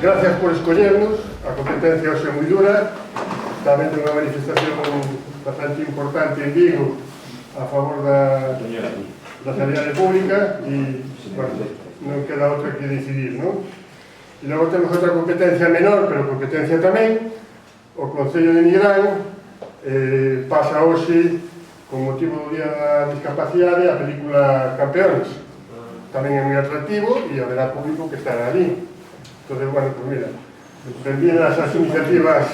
gracias por escollernos. A competencia hoxe é moi dura. Tamén ten unha manifestación bastante importante en Vigo a favor da sanidade pública e, bueno, non queda outra que decidir, non? E logo temos outra competencia menor, pero competencia tamén. O Concello de Nigrán pasa hoxe, con motivo do Día da Discapacidade, a película Campeones. Tamén é moi atractivo e haberá público que estará ali. Entón, bueno, pues mira, benvidas as iniciativas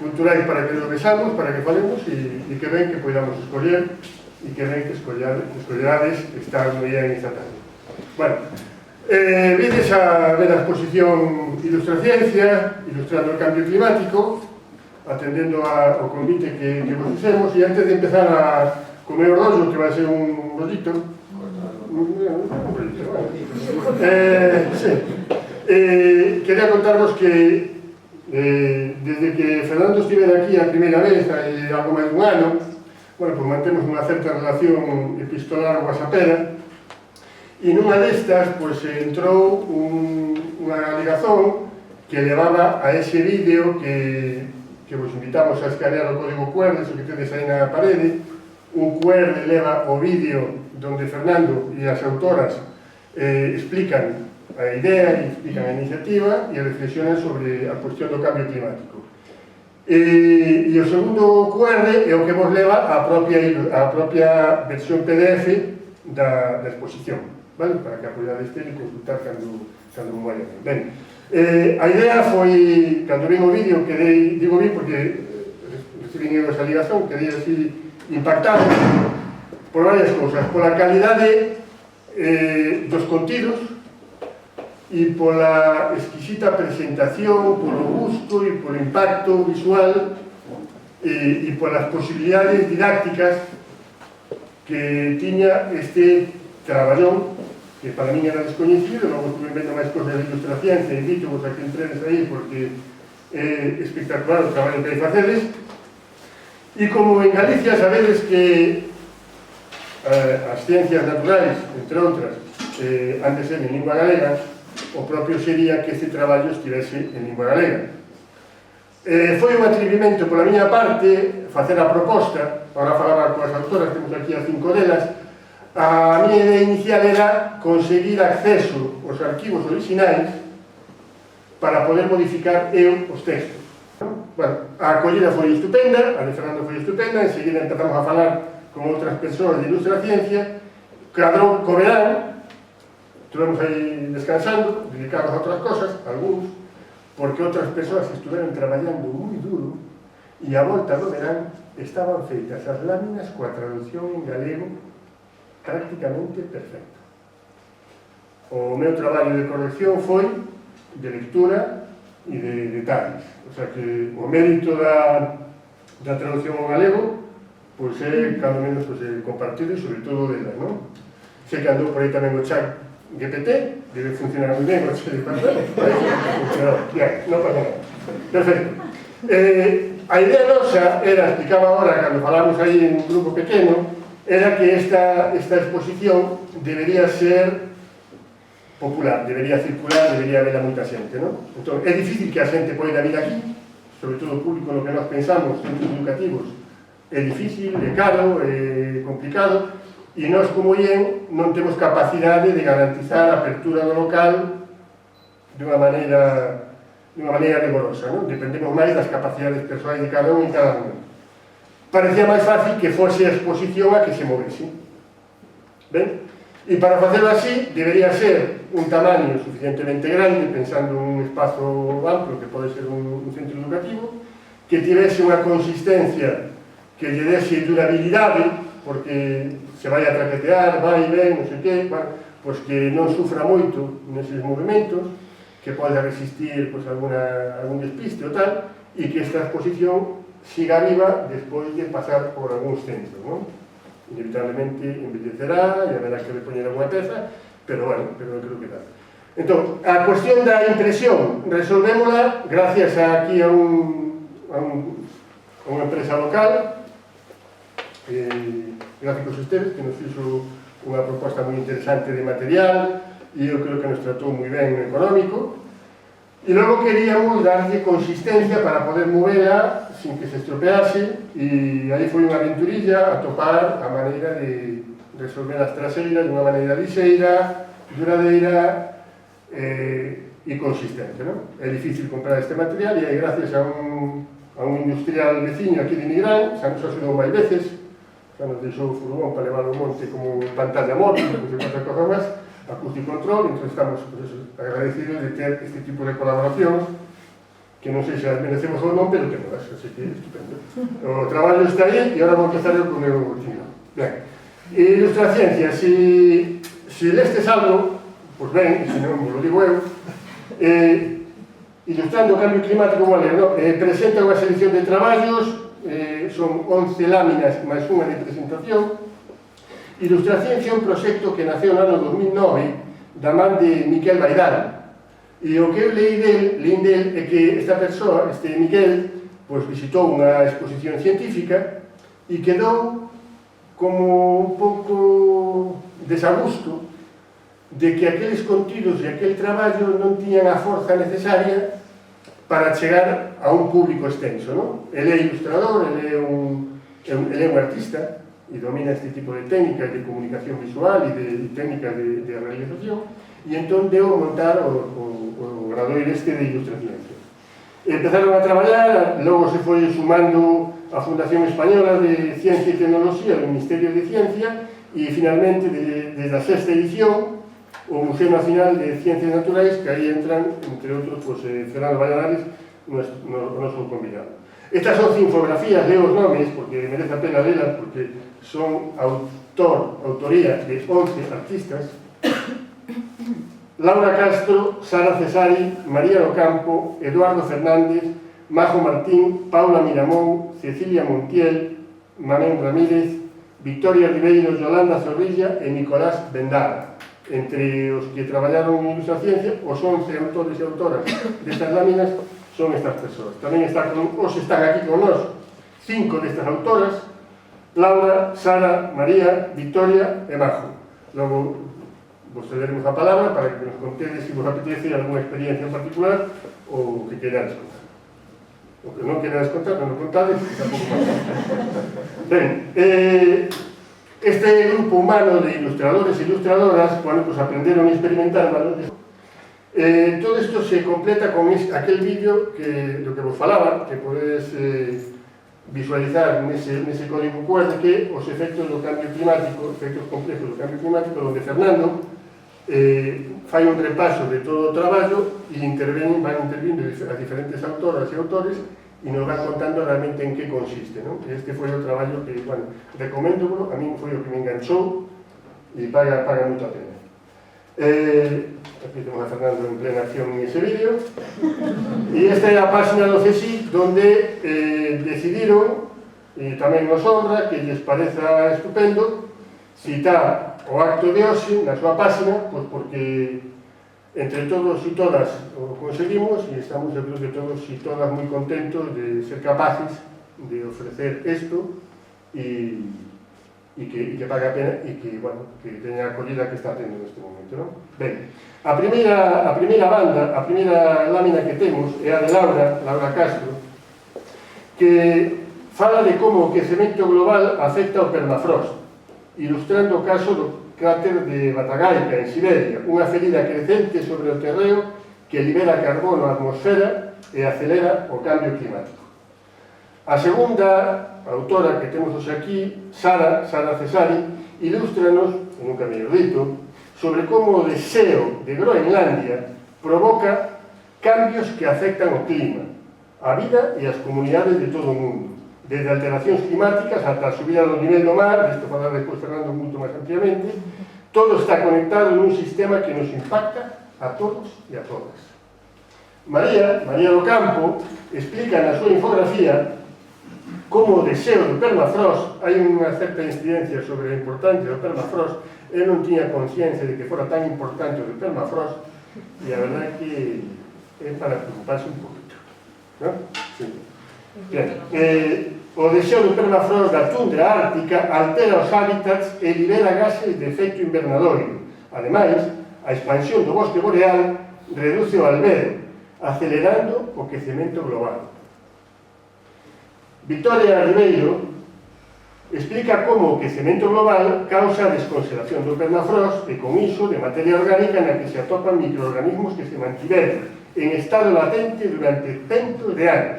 culturais para que nos vexamos, para que falemos e que ven que podamos escoller e que ven que escollerades estar moi en esta tarde. Bueno, vides a ver a exposición Ilustraciencia, ilustrando o cambio climático, atendendo ao convite que vos fixemos, e antes de empezar a comer o rollo, que vai ser un rollito, quería contarvos que desde que Fernando estivera aquí a primeira vez, algo máis dun ano, bueno, pues mantemos unha certa relación epistolar whatsappera, e nunha destas, pues entrou unha ligazón que levaba a ese vídeo que vos invitamos a escanear o código QR, eso que tedes aí na parede. Un QR leva o vídeo donde Fernando e as autoras explican a idea, explican a iniciativa e reflexionan sobre a cuestión do cambio climático. E o segundo QR é o que vos leva a propia versión PDF da exposición, vale? Para que a podades ter e consultar cando vos vayan. Ben, a idea foi, cando vin o vídeo, digo vi porque recibín esa ligación, quedei así impactado por varias cousas, pola calidade dos contidos e pola exquisita presentación, polo gusto e polo impacto visual e polas posibilidades didácticas que tiña este traballón, que para mí era descoñecido. Logo estuve vendo máis cosas de Ilustraciencia e invito-vos a que entrenes aí porque é espectacular o traballo que hai facedes. E como en Galicia sabedes que as ciencias naturais, entre outras, han de ser en lingua galega, o propio sería que este traballo estivese en lingua galega. Foi un atrevimento pola miña parte facer a proposta. Agora falaba coas autoras, temos aquí a 5 delas. A miña idea inicial era conseguir acceso aos arquivos orixinais para poder modificar eu os textos. Bueno, a acollida foi estupenda, a de Fernando foi estupenda, enseguida empezamos a falar con outras persoas de Ilustraciencia, cadrón co verán, estuvemos aí descansando, dedicados a outras cosas, algúns, porque outras persoas estuveron traballando moi duro e a volta do verán estaban feitas as láminas coa traducción en galego prácticamente perfecta. O meu traballo de corrección foi de lectura e de detalles, o sea que o mérito da traducción ao galego pois é, cando menos, compartido e sobre todo delas, non? Sei que andou por aí tamén o chat GPT, debe funcionar moi ben, o chat de papel, non pasa nada. Perfecto. A idea nosa era, explicaba agora, cando falamos aí en un grupo pequeno, era que esta exposición debería ser popular, debería circular, debería haber a moita xente, non? Entón, é difícil que a xente poida vir aquí, sobre todo o público no que nós pensamos, centros educativos, é difícil, é caro, é complicado, e nós como IEN non temos capacidade de garantizar a apertura do local dunha maneira rigorosa, non? Dependemos máis das capacidades persoais de cada un e cada un. Parecía máis fácil que fose a exposición a que se movese. Ben? E para facelo así, debería ser un tamaño suficientemente grande, pensando en un espazo amplo, que pode ser un centro educativo, que tivese unha consistencia que lle dese durabilidade, porque se vai a traquetear, vai e ven, non sei que, bueno, pois que non sufra moito neses movimentos, que poda resistir pois, algún despiste ou tal, e que esta exposición siga viva despois de pasar por algúns centros, non? Inevitablemente envellecerá e haberá que repoñer alguna peza, pero bueno, pero non creo que tal. Entón, a cuestión da impresión resolvémola gracias aquí a unha empresa local, Gráficos Esteves, que nos fixo unha proposta moi interesante de material e eu creo que nos tratou moi ben no económico. E logo queríamos darlle consistencia para poder movela sin que se estropease, e aí foi unha aventurilla a topar a maneira de resolver as traseiras de unha maneira lixeira, duradeira e consistente, non? É difícil comprar este material e aí gracias a un industrial veciño aquí de Nigrán, xa nos axudou máis veces, xa nos deixou o furgón para levar ao monte como pantalla móvil, non sei quantas cosas máis, acústico control, entón estamos pues, agradecidos de ter este tipo de colaboracións que non sei se as merecemos ou non, pero temos, así que estupendo. O traballo está aí e agora vou empezar eu con o meu chino. Ben, ilustraciencia, si lestes algo, pois ben, se non vos lo digo eu, ilustrando o cambio climático, presenta unha selección de traballos, son 11 láminas máis unha de presentación. Ilustraciencia é un proxecto que naceu no ano 2009 da man de Miquel Baidal, e o que eu leín del é que esta persoa, este Miquel, pois visitou unha exposición científica e quedou como un pouco desagusto de que aqueles contidos e aquel traballo non tiñan a forza necesaria para chegar a un público extenso, non? Ele é ilustrador, ele é un artista e domina este tipo de técnicas de comunicación visual e de técnicas de realización, e entón deu a montar o gradoiro este de ilustración. Empezaron a traballar, logo se foi sumando a Fundación Española de Ciencia e Tecnoloxía, do Ministerio de Ciencia, e finalmente, desde a sexta edición, o Museo Nacional de Ciencias Naturais, que aí entran, entre outros, Fernando Valladares, o noso convidado. Estas son infografías, leo os nomes, porque merece a pena lelas, porque son autoría de 11 artistas. Laura Castro, Sara Cesari, María Ocampo, Eduardo Fernández, Majo Martín, Paula Miramón, Cecilia Montiel, Manén Ramírez, Victoria Ribeiro, Yolanda Zorrilla e Nicolás Vendara. Entre os que traballaron en Ilustraciencia, os 11 autores e autoras destas láminas son estas persoas. Tamén están aquí con nós 5 destas autoras: Laura, Sara, María, Victoria e Majo. Logo vos cederemos a palabra para que nos contedes se vos apetece alguna experiencia en particular ou que querades contar. O que non querades contar, non o contades, que tampouco máis. Ben, este grupo humano de ilustradores e ilustradoras, pues aprenderon a experimentar valores. Todo isto se completa con aquel vídeo do que vos falaba, que podedes visualizar nese código QR, que os efectos do cambio climático, efectos complejos do cambio climático, onde Fernando fai un repaso de todo o traballo e van intervindo as diferentes autoras e autores e nos van contando realmente en que consiste, non? Este foi o traballo que, bueno, recomendo, a mí foi o que me enganchou e paga moito a pena. Aquí temos a Fernando en plena acción en ese vídeo, e esta é a página do CSIC donde decidiron, e tamén nos honra, que lles pareza estupendo citar o acto de hoxe na súa página, pois porque entre todos e todas o conseguimos e estamos, eu creo que todos e todas moi contentos de ser capaces de ofrecer isto e que paga a pena e que, bueno, que teña a acollida que está tendo neste momento, non? Ben, a primeira banda, a primeira lámina que temos é a de Laura Castro, que fala de como o quecemento global afecta o permafrost, ilustrando o caso do cráter de Batagaica, en Siberia, unha ferida crecente sobre o terreo que libera carbono á atmosfera e acelera o cambio climático. A segunda autora que temos hoxe aquí, Sara Cesari, ilústranos, en un camiño dito, sobre como o deseo de Groenlandia provoca cambios que afectan o clima, a vida e as comunidades de todo o mundo, desde alteracións climáticas ata a subida do nivel do mar, isto falar despois Fernando moito máis ampliamente, todo está conectado nun sistema que nos impacta a todos e a todas. María Ocampo explica na súa infografía como o deseo do permafrost, hai unha certa incidencia sobre a importancia do permafrost, eu non tiña conciencia de que fora tan importante o do permafrost, e a verdade é que é para preocuparse un poquito, non? Sí. Bien, o deseo do permafrost da tundra ártica altera os hábitats e libera gases de efecto invernadoiro. Ademais, a expansión do bosque boreal reduce o albedo, acelerando o quecemento global. Victoria Ribeiro explica como o quecemento global causa a descongelación do permafrost e con iso de materia orgánica na que se atopan microorganismos que se mantiveron en estado latente durante centos de anos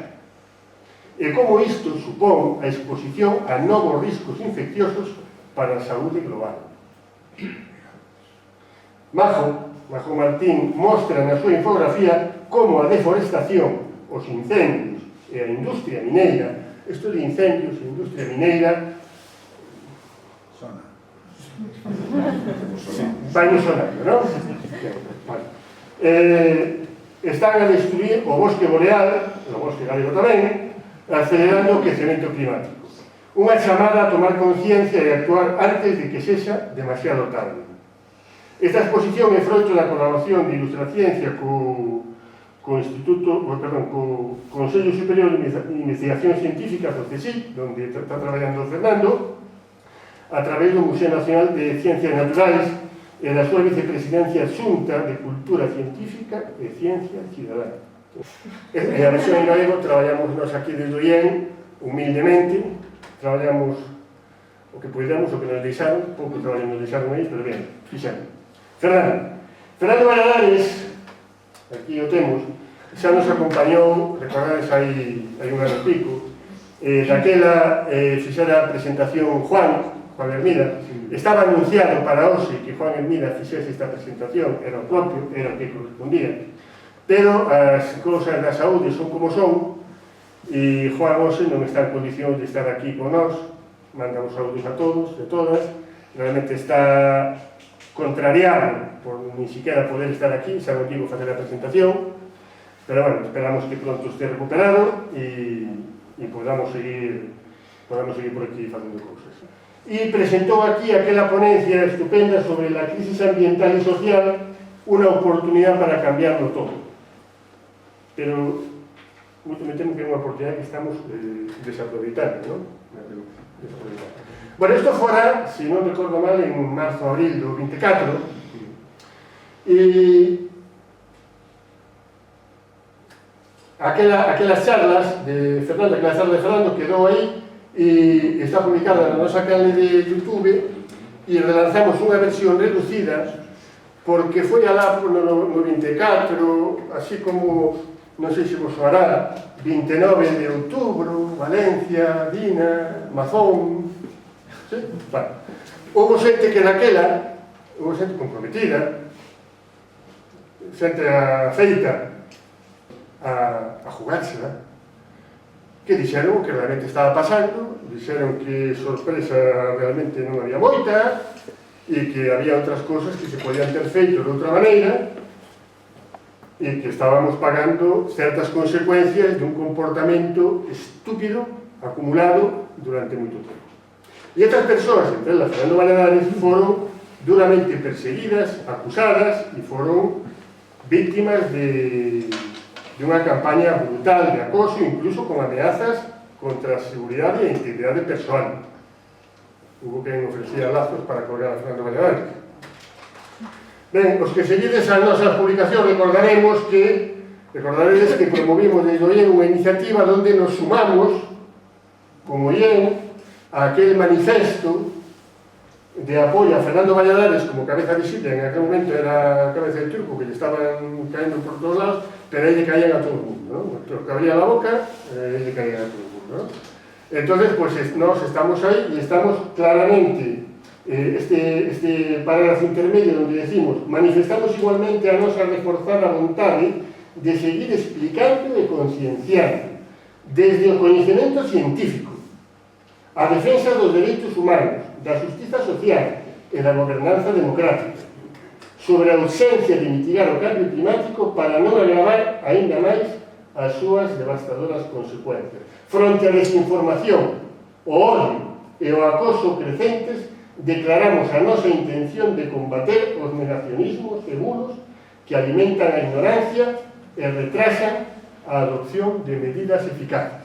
e como isto supón a exposición a novos riscos infecciosos para a saúde global. Majo Martín mostra na súa infografía como a deforestación, os incendios e a industria mineira, isto de incendios e industria mineira vai no sonario, non? Vale. Están a destruir o bosque boreal, o bosque galego tamén, acelerando o quecemento climático. Unha chamada a tomar conciencia e actuar antes de que sexa demasiado tarde. Esta exposición é froito da colaboración de Ilustraciencia co Consello Superior de Investigación Científica, do CSIC, onde está traballando Fernando, a través do Museo Nacional de Ciencias Naturales e da súa vicepresidencia Xunta de Cultura Científica e Ciencia Cidadana. E a versión en galego traballamos nós aquí desde o IEN, humildemente, traballamos o que podemos, o que nos deixaron, pouco traballo nos deixaron aí, pero ben, fixemos. Fernando Valladares, aquí o temos, xa nos acompañou, recordades aí un ano e pico, daquela fixera a presentación Juan Hermida. Estaba anunciado para hoxe que Juan Hermida fixese esta presentación, era o propio, era o que correspondía, pero as cousas da saúde son como son, e Juan hoxe non está en condición de estar aquí con nós, mandamos saúdos a todos, a todas, realmente está contrariado por ni siquiera poder estar aquí, xa non digo facer a presentación, pero bueno, esperamos que pronto esté recuperado e podamos seguir por aquí facendo cousas. E presentou aquí aquela ponencia estupenda sobre la crisis ambiental e social, unha oportunidade para cambiarlo todo. Pero moito me temo que é unha oportunidade que estamos desaproveitando, non? Bueno, isto fora, se non recordo mal, en marzo-abril do 24, e aquelas charlas de Fernando, quedou aí e está publicada na nosa canal de YouTube e relanzamos unha versión reducida porque foi alá no 24, así como, non sei se vos soará, 29 de outubro, Valencia, Dina, Mazón, sí? Bueno, houve xente que daquela, houve xente comprometida, xente afeita a jugársela, que dixeron que realmente estaba pasando, dixeron que sorpresa realmente non había moita e que había outras cousas que se podían ter feito de outra maneira e que estábamos pagando certas consecuencias de un comportamento estúpido acumulado durante moito tempo. E estas persoas, entre elas Fernando Valladares, foron duramente perseguidas, acusadas e foron víctimas de unha campaña brutal de acoso, incluso con ameazas contra a seguridade e a integridade persoal. Hubo quen ofrecía lazos para colgar a Fernando Valladares. Ben, os que seguides as nosas publicacións recordaredes que promovimos desde o IEN unha iniciativa onde nos sumamos como IEN a aquel manifesto de apoio a Fernando Valladares como cabeza visible, en aquel momento era a cabeza del turco, que le estaban cayendo por todos lados, pero ahí le caían a todo el mundo, ¿no? Lo que abría la boca, le caían a todo el mundo, ¿no? Entonces, pues nos estamos ahí y estamos claramente, este parágrafo intermedio donde decimos, manifestamos igualmente a nosa reforzada vontade de seguir explicando e concienciando desde o coñecemento científico a defensa dos dereitos humanos, da justiza social e da gobernanza democrática, sobre a urxencia de mitigar o cambio climático para non agravar aínda máis as súas devastadoras consecuencias. Fronte á desinformación, o odio e o acoso crecentes, declaramos a nosa intención de combater os negacionismos e bulos que alimentan a ignorancia e retrasan a adopción de medidas eficaces.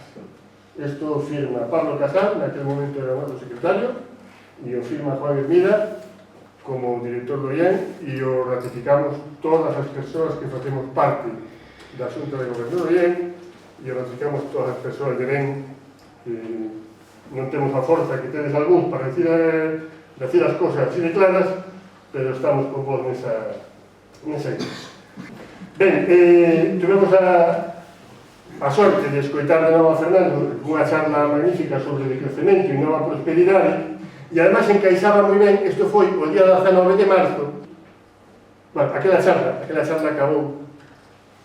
Isto firma Pablo Casal, naquele momento era o noso secretario, e o firma Juan Hermida como director do IEN, e o ratificamos todas as persoas que facemos parte da Xunta de Goberno bien, e ratificamos todas as persoas de ben que non temos a forza que tedes algúns para decir as cosas así de claras, pero estamos con vos nesa idea. Ben, tuvemos a sorte de escoitar de novo a Fernando unha charla magnífica sobre decrecemento e nova prosperidade, e además encaixaba moi ben. Isto foi o día 19 de marzo. Bueno, aquela charla acabou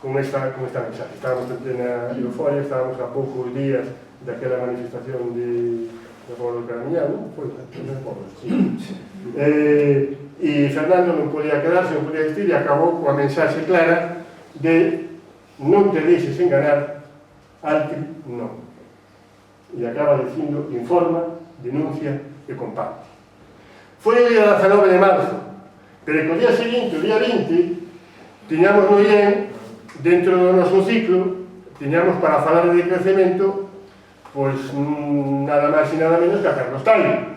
con esta mensaje. Estábamos en plena euforia, estábamos a poucos días daquela manifestación de Pablo Caramiñán, non? Foi en Pablo, sí. E Fernando non podía quedarse, non podía vestir, e acabou coa mensaxe clara de non te deixes enganar, altri non. E acaba dicindo informa, denuncia e comparte. Foi o día 19 de marzo, pero que o día seguinte, o día 20, tiñamos no IEN, dentro do noso ciclo, tiñamos para falar de crecemento, pois nada máis e nada menos que a Carlos Taino.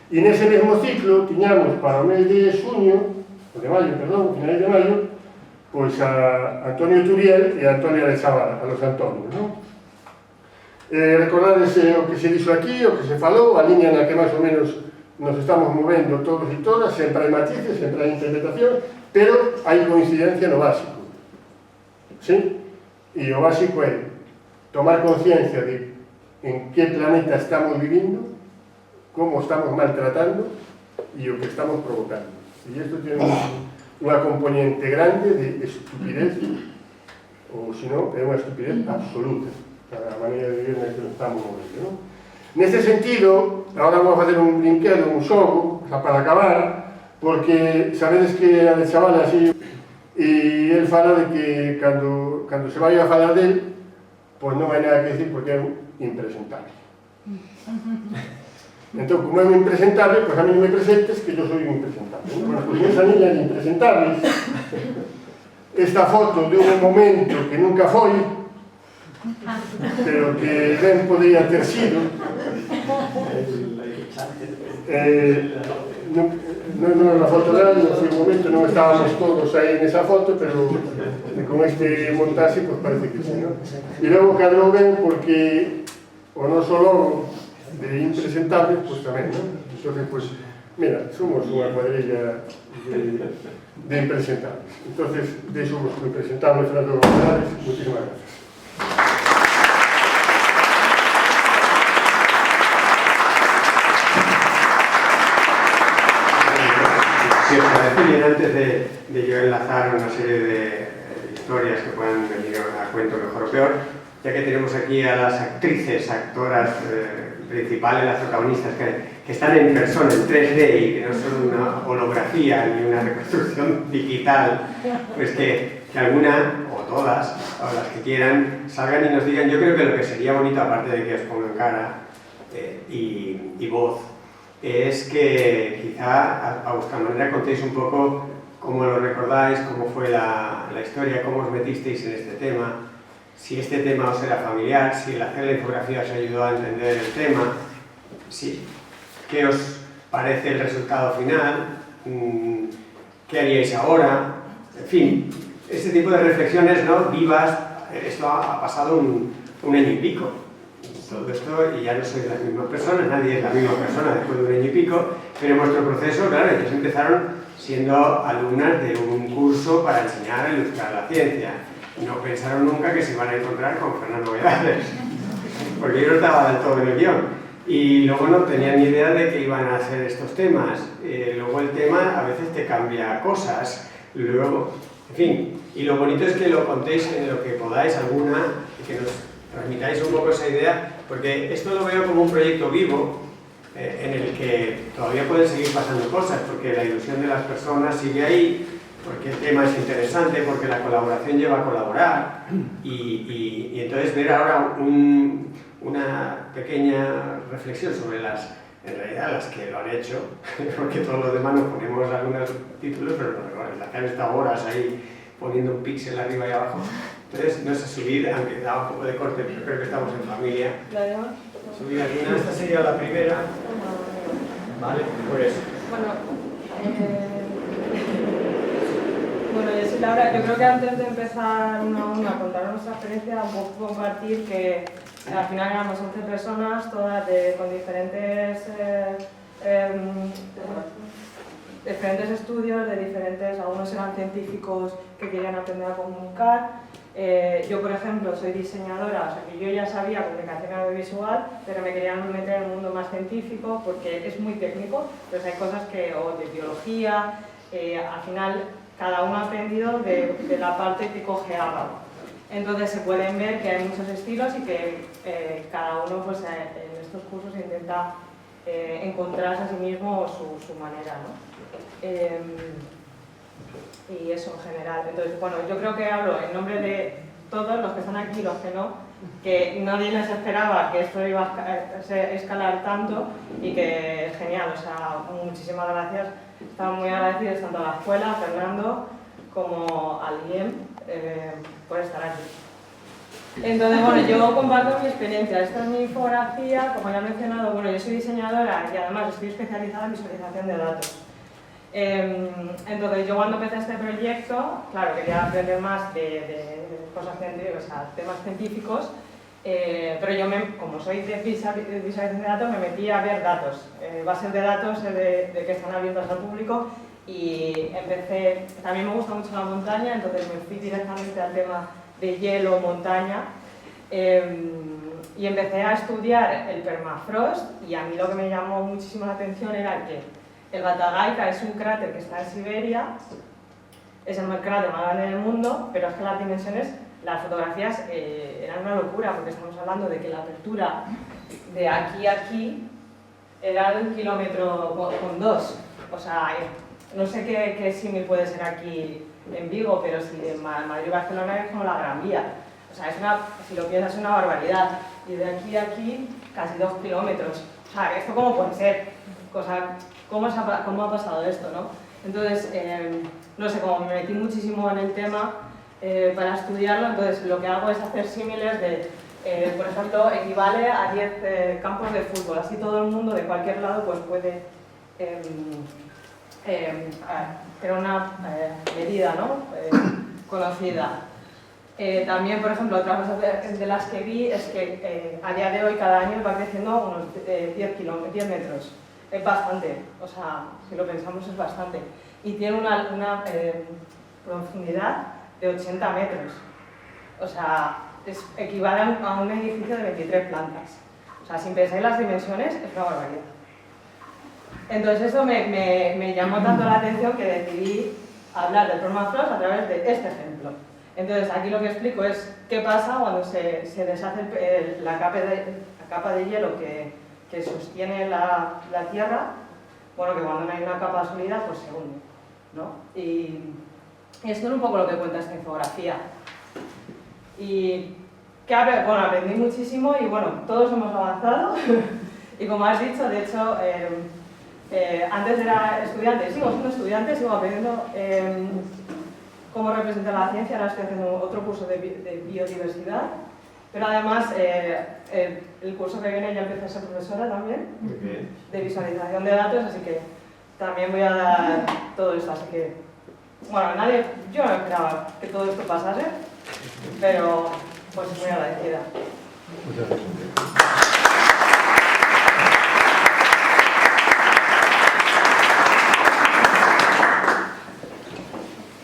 E nese mesmo ciclo tiñamos para o mes de xuño, finais de maio, pois a Antonio Turiel e a Antonia de Chavala, a los Antonios, non? Recordades o que se dixo aquí, o que se falou, a liña na que máis ou menos nos estamos movendo todos e todas, sempre hai matices, sempre hai interpretación, pero hai coincidencia no básico. Sí? E o básico é tomar conciencia de en que planeta estamos vivindo, como estamos maltratando e o que estamos provocando. E isto ten unha componente grande de estupidez, ou senón, é unha estupidez absoluta para a maneira de vivir na que nos estamos movendo, non? Neste sentido, agora vamos a facer un brinquedo, un xogo, para acabar, porque sabedes que a de Chavala así, e el fala de que cando se vai a falar del, pois non hai nada que decir porque é un impresentable. Entón, como é un impresentable, pois a mí non me presentes que yo soy un impresentable. Bueno, pois nesa niña de impresentables, esta foto de un momento que nunca foi, pero que ben podía ter sido, non era unha foto grande, no seu momento non estábamos todos aí nesa foto, pero con este montaxe, pues parece que sí, non? E logo cadrou ben porque o noso logo de impresentables, pues tamén, non? Entón, pues, mira, somos unha cuadrilla de impresentables. Entón, deixo vos con impresentables, Fernando González, muchísimas gracias. Si os parece bien, antes de yo enlazar una serie de historias que puedan venir a cuento mejor o peor, ya que tenemos aquí a las actrices, actoras principales, las protagonistas que están en persona, en 3D y que no son una holografía ni una reconstrucción digital, pues que alguna, o todas, o las que quieran, salgan y nos digan. Yo creo que lo que sería bonito, aparte de que os pongan cara y voz, es que quizá a vuestra manera contéis un poco cómo lo recordáis, cómo fue la historia, cómo os metisteis en este tema, si este tema os era familiar, si el hacer la infografía os ayudó a entender el tema, qué os parece el resultado final, qué haríais ahora, en fin, este tipo de reflexiones, ¿no?, vivas. Esto ha pasado un año y pico. Todo esto, y ya no sois las mismas personas, nadie es la misma persona después de un año y pico, pero en vuestro proceso, claro, ellos empezaron siendo alumnas de un curso para enseñar a ilustrar la ciencia. No pensaron nunca que se iban a encontrar con Fernando Velázquez, porque yo no estaba del todo en el guión. Y luego no tenían ni idea de que iban a hacer estos temas. Luego el tema a veces te cambia cosas, luego, en fin. Y lo bonito es que lo contéis en lo que podáis alguna, y que nos transmitáis un poco esa idea, porque esto lo veo como un proyecto vivo en el que todavía pueden seguir pasando cosas, porque la ilusión de las personas sigue ahí, porque el tema es interesante, porque la colaboración lleva a colaborar, y entonces ver ahora una pequeña reflexión sobre en realidad las que lo han hecho, porque todos los demás nos ponemos algunos títulos, pero han estado horas ahí poniendo un píxel arriba y abajo. Entonces, no es subir, aunque da un poco de corte, pero creo que estamos en familia. Subir alguna, esta sería la primera. Vale, pues. Bueno, Bueno, yo soy Laura. Yo creo que antes de empezar a contar nuestra experiencia, un poco compartir que al final éramos 11 personas, todas con diferentes estudios, algunos eran científicos que querían aprender a comunicar. Yo, por ejemplo, soy diseñadora, o sea que yo ya sabía comunicación audiovisual, pero me querían meter en un mundo más científico porque es muy técnico, entonces hay cosas o de biología, al final cada uno ha aprendido de la parte que coge Álvaro. Entonces se pueden ver que hay muchos estilos y que cada uno pues, en estos cursos intenta encontrarse a sí mismo su manera, ¿no? Y eso en general. Entonces, bueno, yo creo que hablo en nombre de todos los que están aquí y los que no, que nadie les esperaba que esto iba a escalar tanto y que es genial, o sea, muchísimas gracias. Estamos muy agradecidos tanto a la escuela, a Fernando, como al IEM por estar aquí. Entonces, bueno, yo comparto mi experiencia. Esta es mi infografía, como ya he mencionado, bueno, yo soy diseñadora y además estoy especializada en visualización de datos. Entonces, yo cuando empecé este proyecto, claro, quería aprender más de cosas científicas, o sea, temas científicos, pero yo, como soy de visualización de datos, me metí a ver datos, bases de datos de que están abiertas al público y empecé, también me gusta mucho la montaña, entonces me fui directamente al tema de hielo, montaña, y empecé a estudiar el permafrost y a mí lo que me llamó muchísimo la atención era que el Batagaica es un cráter que está en Siberia, es el cráter más grande del mundo, pero es que las dimensiones, las fotografías eran una locura porque estamos hablando de que la apertura de aquí a aquí era de 1,2 kilómetros, o sea, no sé qué símil puede ser aquí en Vigo, pero si en Madrid y Barcelona es como la Gran Vía. O sea, si lo piensas es una barbaridad. Y de aquí a aquí, casi 2 kilómetros. O sea, ¿esto cómo puede ser? O sea, ¿cómo ha pasado esto, no? Entonces, no sé, como me metí muchísimo en el tema para estudiarlo, entonces lo que hago es hacer símiles de, por ejemplo, equivale a 10 campos de fútbol. Así todo el mundo de cualquier lado pues puede tener una medida, ¿no? Conocida. También, por ejemplo, otra cosa de las que vi es que a día de hoy cada año va creciendo unos 10 metros. Es bastante, o sea, si lo pensamos es bastante. Y tiene una profundidad de 80 metros. O sea, equivale a un edificio de 23 plantas. O sea, si pensáis las dimensiones, es una barbaridad. Entonces eso me llamó tanto la atención que decidí hablar del permafrost a través de este ejemplo. Entonces aquí lo que explico es qué pasa cuando se deshace la capa de hielo que sostiene la Tierra. Bueno, que cuando no hay una capa sólida pues se hunde, ¿no? Y esto es un poco lo que cuenta esta infografía. Y bueno, aprendí muchísimo y bueno, todos hemos avanzado. Y como has dicho, de hecho, antes era estudiante, sigo siendo estudiante, sigo aprendiendo cómo representar la ciencia, ahora estoy haciendo otro curso de biodiversidad, pero además el curso que viene ya empiezo a ser profesora también, de visualización de datos, así que también voy a dar todo esto, así que, bueno, yo no esperaba que todo esto pasase, pero pues muy agradecida. Muchas gracias.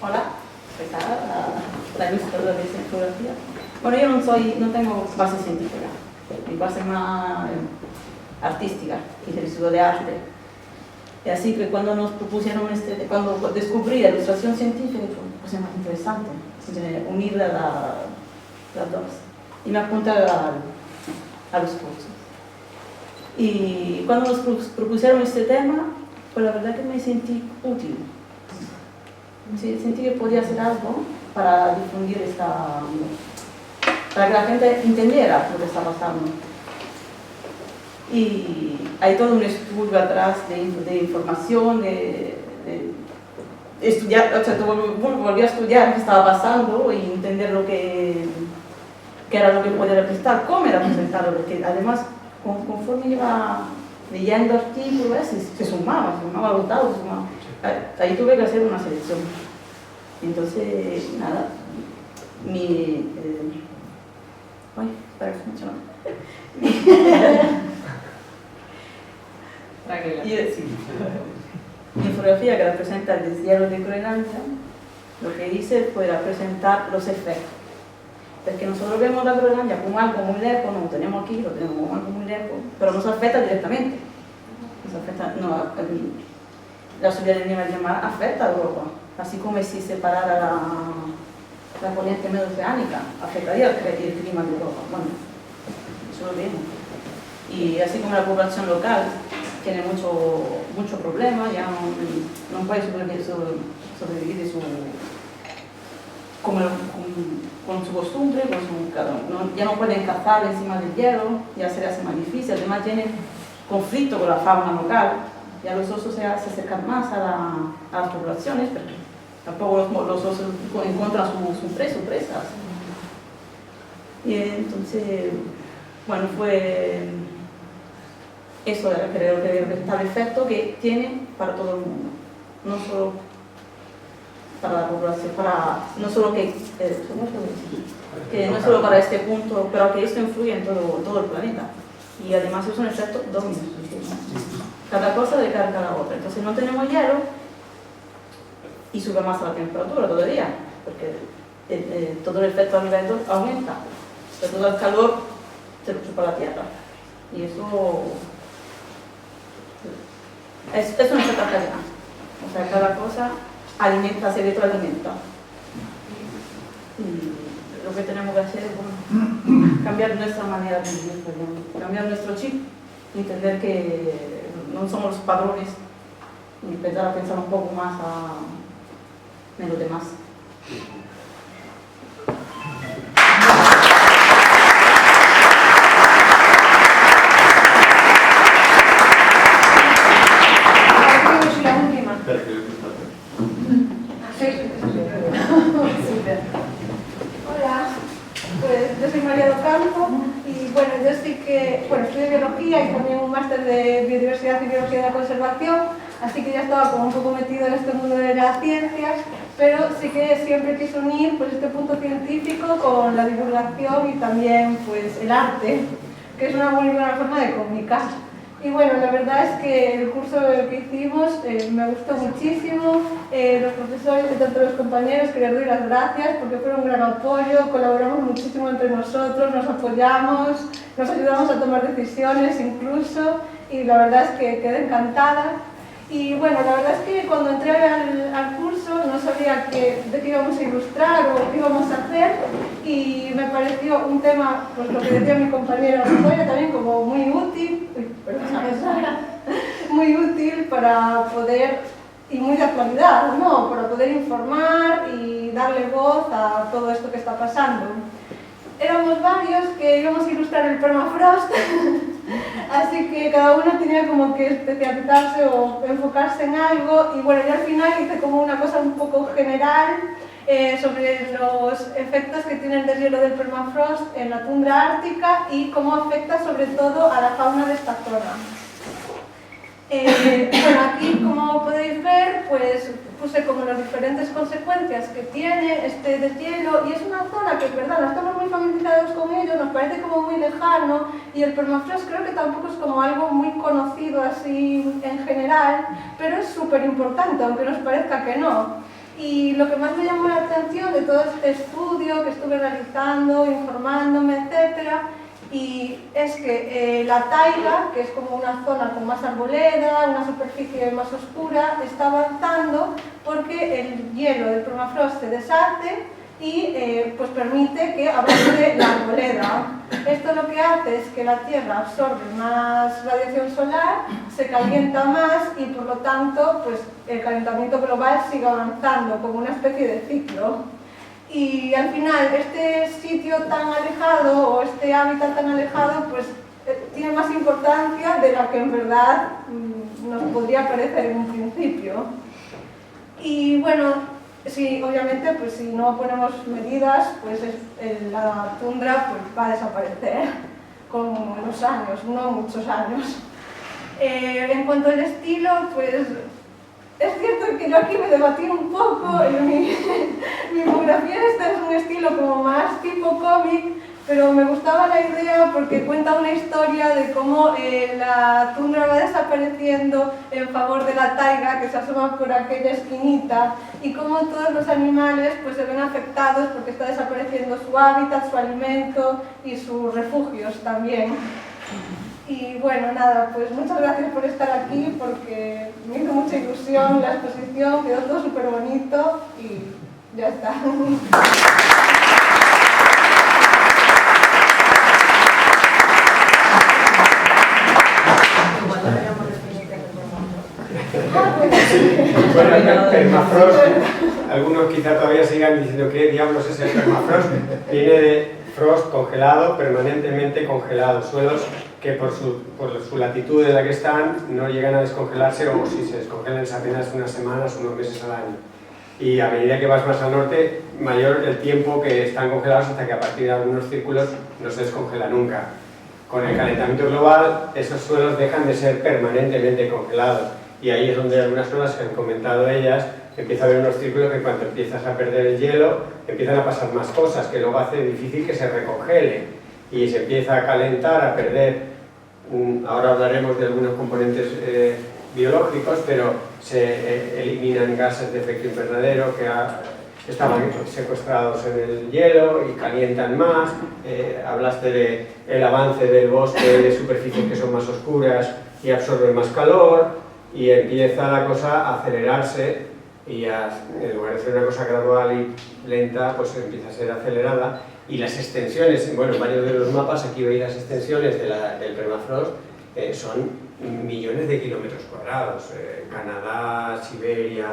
Hola, soy Sara, la ilustradora de esta fotografía. Bueno, yo no tengo base científica, mi base es más artística, hice el estudio de arte. Y así que cuando nos propusieron cuando descubrí la ilustración científica, fue más interesante, unir las dos. Y me apunté a los cursos. Y cuando nos propusieron este tema, pues la verdad que me sentí útil. Sentí que podía hacer algo para difundir para que la gente entendiera lo que está pasando. Y hay todo un estudio atrás de información, de estudiar, o sea, volví a estudiar qué estaba pasando y entender qué era lo que podía representar, cómo era presentarlo, porque además conforme iba leyendo artículos se sumaba los datos, ahí tuve que hacer una selección. Entonces, nada, ay, espera que se Tranquila. Mi infografía, que representa el deshielo de Groenlandia, lo que hice fue representar los efectos. Porque nosotros vemos la Groenlandia como algo muy lejos, no lo tenemos aquí, lo tenemos como algo muy lejos, pero nos afecta directamente. Nos afecta, la subida del nivel del mar afecta a Europa, así como si separara la corriente medio-oceánica, afectaría el clima de Europa. Bueno, eso lo vemos. Y así como la población local tiene mucho problema, ya no puede sobrevivir con su costumbre, ya no pueden cazar encima del hielo, ya se le hace más difícil, además tiene conflicto con la fauna local, ya los osos se acercan más a las poblaciones, pero tampoco los osos encuentran sus presas. Y entonces, bueno, fue eso era creo que representar el efecto que tiene para todo el mundo, no solo para la población, no solo no solo para este punto, pero que esto influye en todo el planeta. Y además es un efecto dominó. Cada cosa descarga la otra. Entonces no tenemos hielo y sube más la temperatura todavía, porque todo el efecto alrededor aumenta. Pero todo el calor se lo chupa la Tierra. Y eso es una efecto cadena. O sea, cada cosa se retroalimenta. Y lo que tenemos que hacer es cambiar nuestra manera de vivir, cambiar nuestro chip, entender que no somos los padrones y empezar a pensar un poco más en los demás. Estudio biología y también un máster de biodiversidad y biología de la conservación, así que ya estaba como un poco metido en este mundo de las ciencias, pero sí que siempre quise unir pues, este punto científico con la divulgación y también pues, el arte, que es una muy buena forma de comunicar. Y bueno, la verdad es que el curso que hicimos me gustó muchísimo, los profesores y tanto los compañeros, que les doy las gracias porque fueron un gran apoyo, colaboramos muchísimo entre nosotros, nos apoyamos, nos ayudamos a tomar decisiones incluso, y la verdad es que quedé encantada. Y bueno, la verdad es que cuando entré al curso no sabía de qué íbamos a ilustrar o qué íbamos a hacer, y me pareció un tema, pues lo que decía mi compañera Victoria, también como muy útil, muy útil para poder, y muy de actualidad, ¿no? Para poder informar y darle voz a todo esto que está pasando. Éramos varios que íbamos a ilustrar el permafrost, así que cada uno tenía como que especializarse o enfocarse en algo, y bueno, yo al final hice como una cosa un poco general sobre los efectos que tiene el deshielo del permafrost en la tundra ártica y cómo afecta sobre todo a la fauna de esta zona. Bueno, aquí como podéis ver, pues puse como las diferentes consecuencias que tiene este deshielo, y es una zona que es verdad, no estamos muy familiarizados con ello, nos parece como muy lejano, y el permafrost creo que tampoco es como algo muy conocido así en general, pero es súper importante, aunque nos parezca que no. Y lo que más me llamó la atención de todo este estudio que estuve realizando, informándome, etcétera, y es que la taiga, que es como una zona con más arboleda, una superficie más oscura, está avanzando porque el hielo del permafrost se deshace y pues permite que avance la arboleda. Esto lo que hace es que la Tierra absorbe más radiación solar, se calienta más y por lo tanto pues, el calentamiento global sigue avanzando como una especie de ciclo. Y al final este sitio tan alejado o este hábitat tan alejado pues tiene más importancia de la que en verdad nos podría parecer en un principio. Y bueno, sí, obviamente pues si no ponemos medidas pues la tundra pues, va a desaparecer con los años, no muchos años. En cuanto al estilo, pues es cierto que yo aquí me debatí un poco, mi infografía esta es un estilo como más tipo cómic, pero me gustaba la idea porque cuenta una historia de cómo la tundra va desapareciendo en favor de la taiga que se asoma por aquella esquinita y cómo todos los animales pues, se ven afectados porque está desapareciendo su hábitat, su alimento y sus refugios también. Y bueno, nada, pues muchas gracias por estar aquí porque me hizo mucha ilusión la exposición, quedó todo súper bonito y ya está. Bueno, el permafrost, algunos quizá todavía sigan diciendo qué diablos es el permafrost. Viene de frost, congelado, permanentemente congelado. Suelos que por su latitud en la que están no llegan a descongelarse o si se descongelan es apenas unas semanas, unos meses al año. Y a medida que vas más al norte, mayor el tiempo que están congelados hasta que a partir de algunos círculos no se descongela nunca. Con el calentamiento global, esos suelos dejan de ser permanentemente congelados. Y ahí es donde algunas personas que han comentado ellas, empieza a haber unos círculos que cuando empiezas a perder el hielo, empiezan a pasar más cosas, que luego hace difícil que se recongele. Y se empieza a calentar, a perder, ahora hablaremos de algunos componentes biológicos, pero se eliminan gases de efecto invernadero que estaban secuestrados en el hielo y calientan más. Hablaste del avance del bosque, de superficies que son más oscuras y absorben más calor, y empieza la cosa a acelerarse y en lugar de ser una cosa gradual y lenta, pues empieza a ser acelerada. Y las extensiones, bueno, en varios de los mapas aquí veis las extensiones del permafrost, son millones de kilómetros cuadrados. Canadá, Siberia,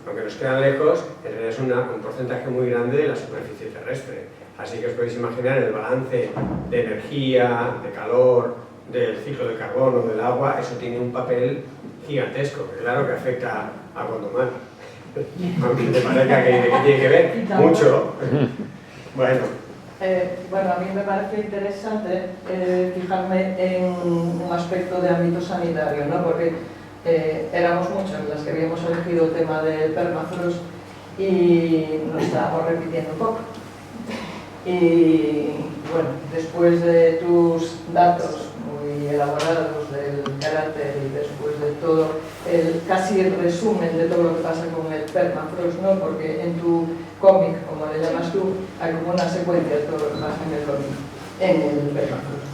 aunque nos quedan lejos, en realidad es un porcentaje muy grande de la superficie terrestre. Así que os podéis imaginar el balance de energía, de calor, del ciclo de carbono, del agua, eso tiene un papel gigantesco, que claro que afecta a Gondomar. Aunque te parezca que tiene que ver, mucho. Bueno. Bueno, a mí me parece interesante fijarme en un aspecto de ámbito sanitario, ¿no? Porque éramos muchos las que habíamos elegido el tema del permafrost y nos estábamos repitiendo un poco. Y bueno, después de tus datos muy elaborados del carácter y después de todo casi el resumen de todo lo que pasa con el permafrost, ¿no? Porque en tu cómic, como le llamas tú, hay como una secuencia de todo lo que pasa en el cómic, en el permafrost.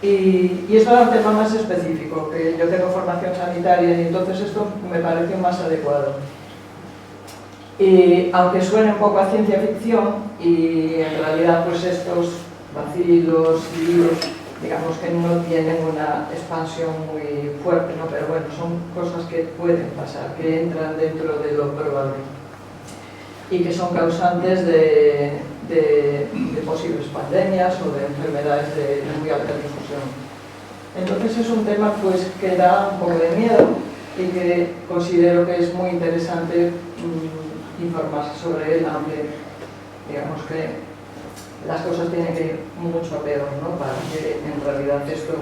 Y esto era un tema más específico, que yo tengo formación sanitaria y entonces esto me pareció más adecuado. Y aunque suene un poco a ciencia ficción, y en realidad pues estos bacilos y virus, digamos que no tienen una expansión muy fuerte, ¿no? Pero bueno, son cosas que pueden pasar, que entran dentro de lo probable y que son causantes de posibles pandemias o de enfermedades de muy alta difusión. Entonces es un tema pues, que da un poco de miedo y que considero que es muy interesante informarse sobre él, aunque digamos que las cosas tienen que ir mucho peor, ¿no? Para que en realidad esto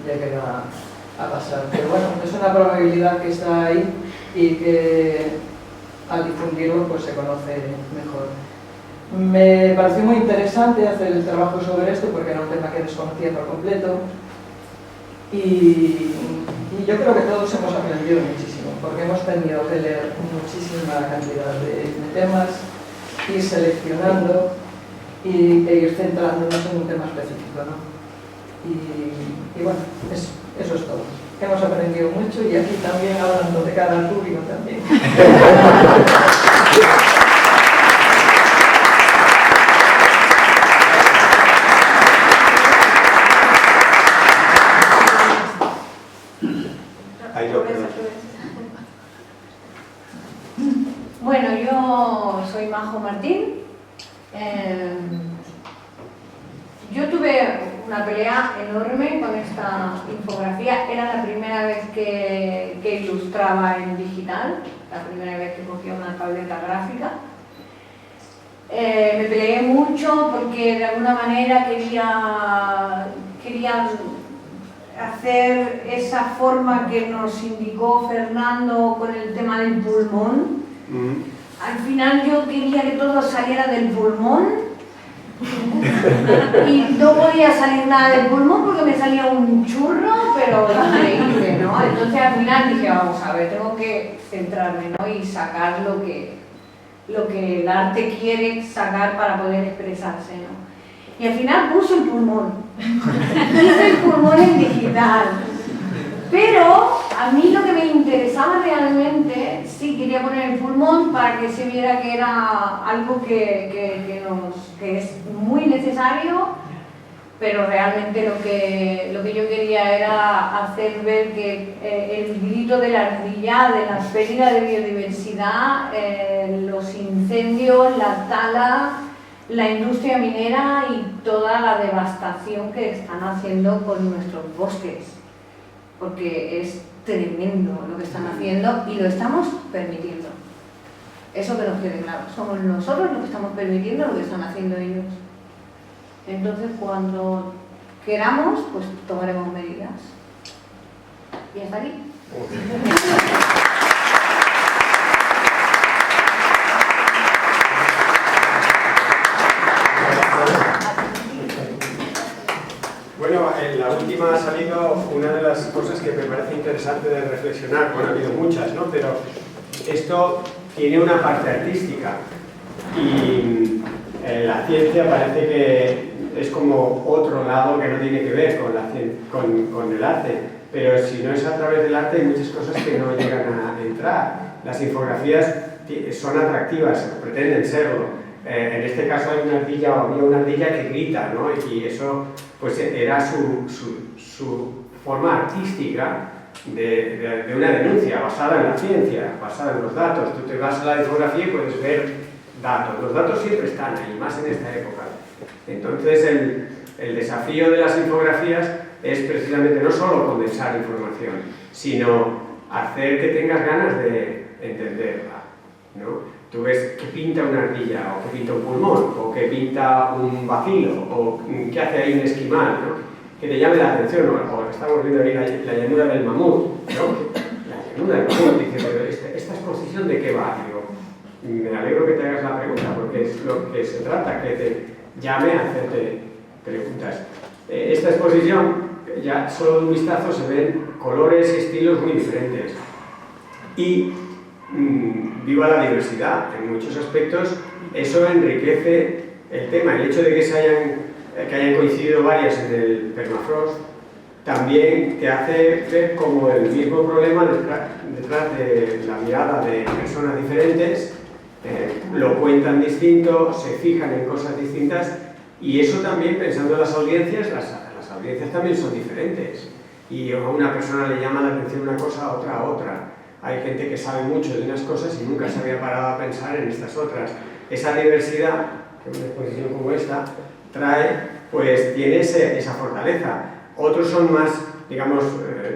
llegue a pasar. Pero bueno, es una probabilidad que está ahí y que al difundirlo pues se conoce mejor. Me pareció muy interesante hacer el trabajo sobre esto porque era un tema que desconocía por completo y yo creo que todos hemos aprendido muchísimo porque hemos tenido que leer muchísima cantidad de temas, ir seleccionando e ir centrándonos en un tema específico, ¿no? Y bueno, eso es todo. Hemos aprendido mucho y aquí también hablando de cara al público también. Bueno, yo soy Majo Martín. Yo tuve una pelea enorme con esta infografía. Era la primera vez que ilustraba en digital, la primera vez que cogía una tableta gráfica. Me peleé mucho porque de alguna manera quería hacer esa forma que nos indicó Fernando con el tema del pulmón. Al final yo quería que todo saliera del pulmón y no podía salir nada del pulmón porque me salía un churro, pero increíble, ¿no? Entonces al final dije, vamos a ver, tengo que centrarme, ¿no? Y sacar lo que el arte quiere sacar para poder expresarse, ¿no? Y al final puse el pulmón. Hice el pulmón en digital. Pero a mí lo que me interesaba realmente, sí quería poner el pulmón para que se viera que era algo que es muy necesario, pero realmente lo que yo quería era hacer ver que el grito de la ardilla, de la pérdida de biodiversidad, los incendios, la tala, la industria minera y toda la devastación que están haciendo con nuestros bosques, porque es tremendo lo que están haciendo y lo estamos permitiendo. Eso que nos quede claro, somos nosotros los que estamos permitiendo lo que están haciendo ellos. Entonces, cuando queramos, pues tomaremos medidas. Y hasta aquí. Bueno, en la última ha salido una de las cosas que me parece interesante de reflexionar. Bueno, ha habido muchas, ¿no? Pero esto tiene una parte artística y la ciencia parece que es como otro lado que no tiene que ver con el arte. Pero si no es a través del arte hay muchas cosas que no llegan a entrar. Las infografías son atractivas, pretenden serlo. En este caso hay había una ardilla que grita, ¿no? Y eso pues era su forma artística de una denuncia basada en la ciencia, basada en los datos. Tú te vas a la infografía y puedes ver datos. Los datos siempre están ahí, más en esta época. Entonces el desafío de las infografías es precisamente no solo condensar información, sino hacer que tengas ganas de entenderla, ¿no? Tú ves que pinta una ardilla, o que pinta un pulmón, o que pinta un bacilo, o que hace ahí un esquimal, ¿no? Que te llame la atención, o estamos viendo ahí la llanura del mamut, ¿no? La llanura del mamut, dice, pero ¿esta exposición de qué va? Digo, me alegro que te hagas la pregunta, porque es lo que se trata, que te llame a hacerte preguntas. Esta exposición, ya solo de un vistazo se ven colores y estilos muy diferentes. Y viva la diversidad, en muchos aspectos eso enriquece el tema. El hecho de que hayan coincidido varias en el permafrost también te hace ver como el mismo problema detrás de la mirada de personas diferentes, lo cuentan distinto, se fijan en cosas distintas, y eso también, pensando en las audiencias, las audiencias también son diferentes, y a una persona le llama la atención una cosa, a otra. Hay gente que sabe mucho de unas cosas y nunca se había parado a pensar en estas otras. Esa diversidad, que una exposición como esta trae, pues tiene esa fortaleza. Otros son más, digamos,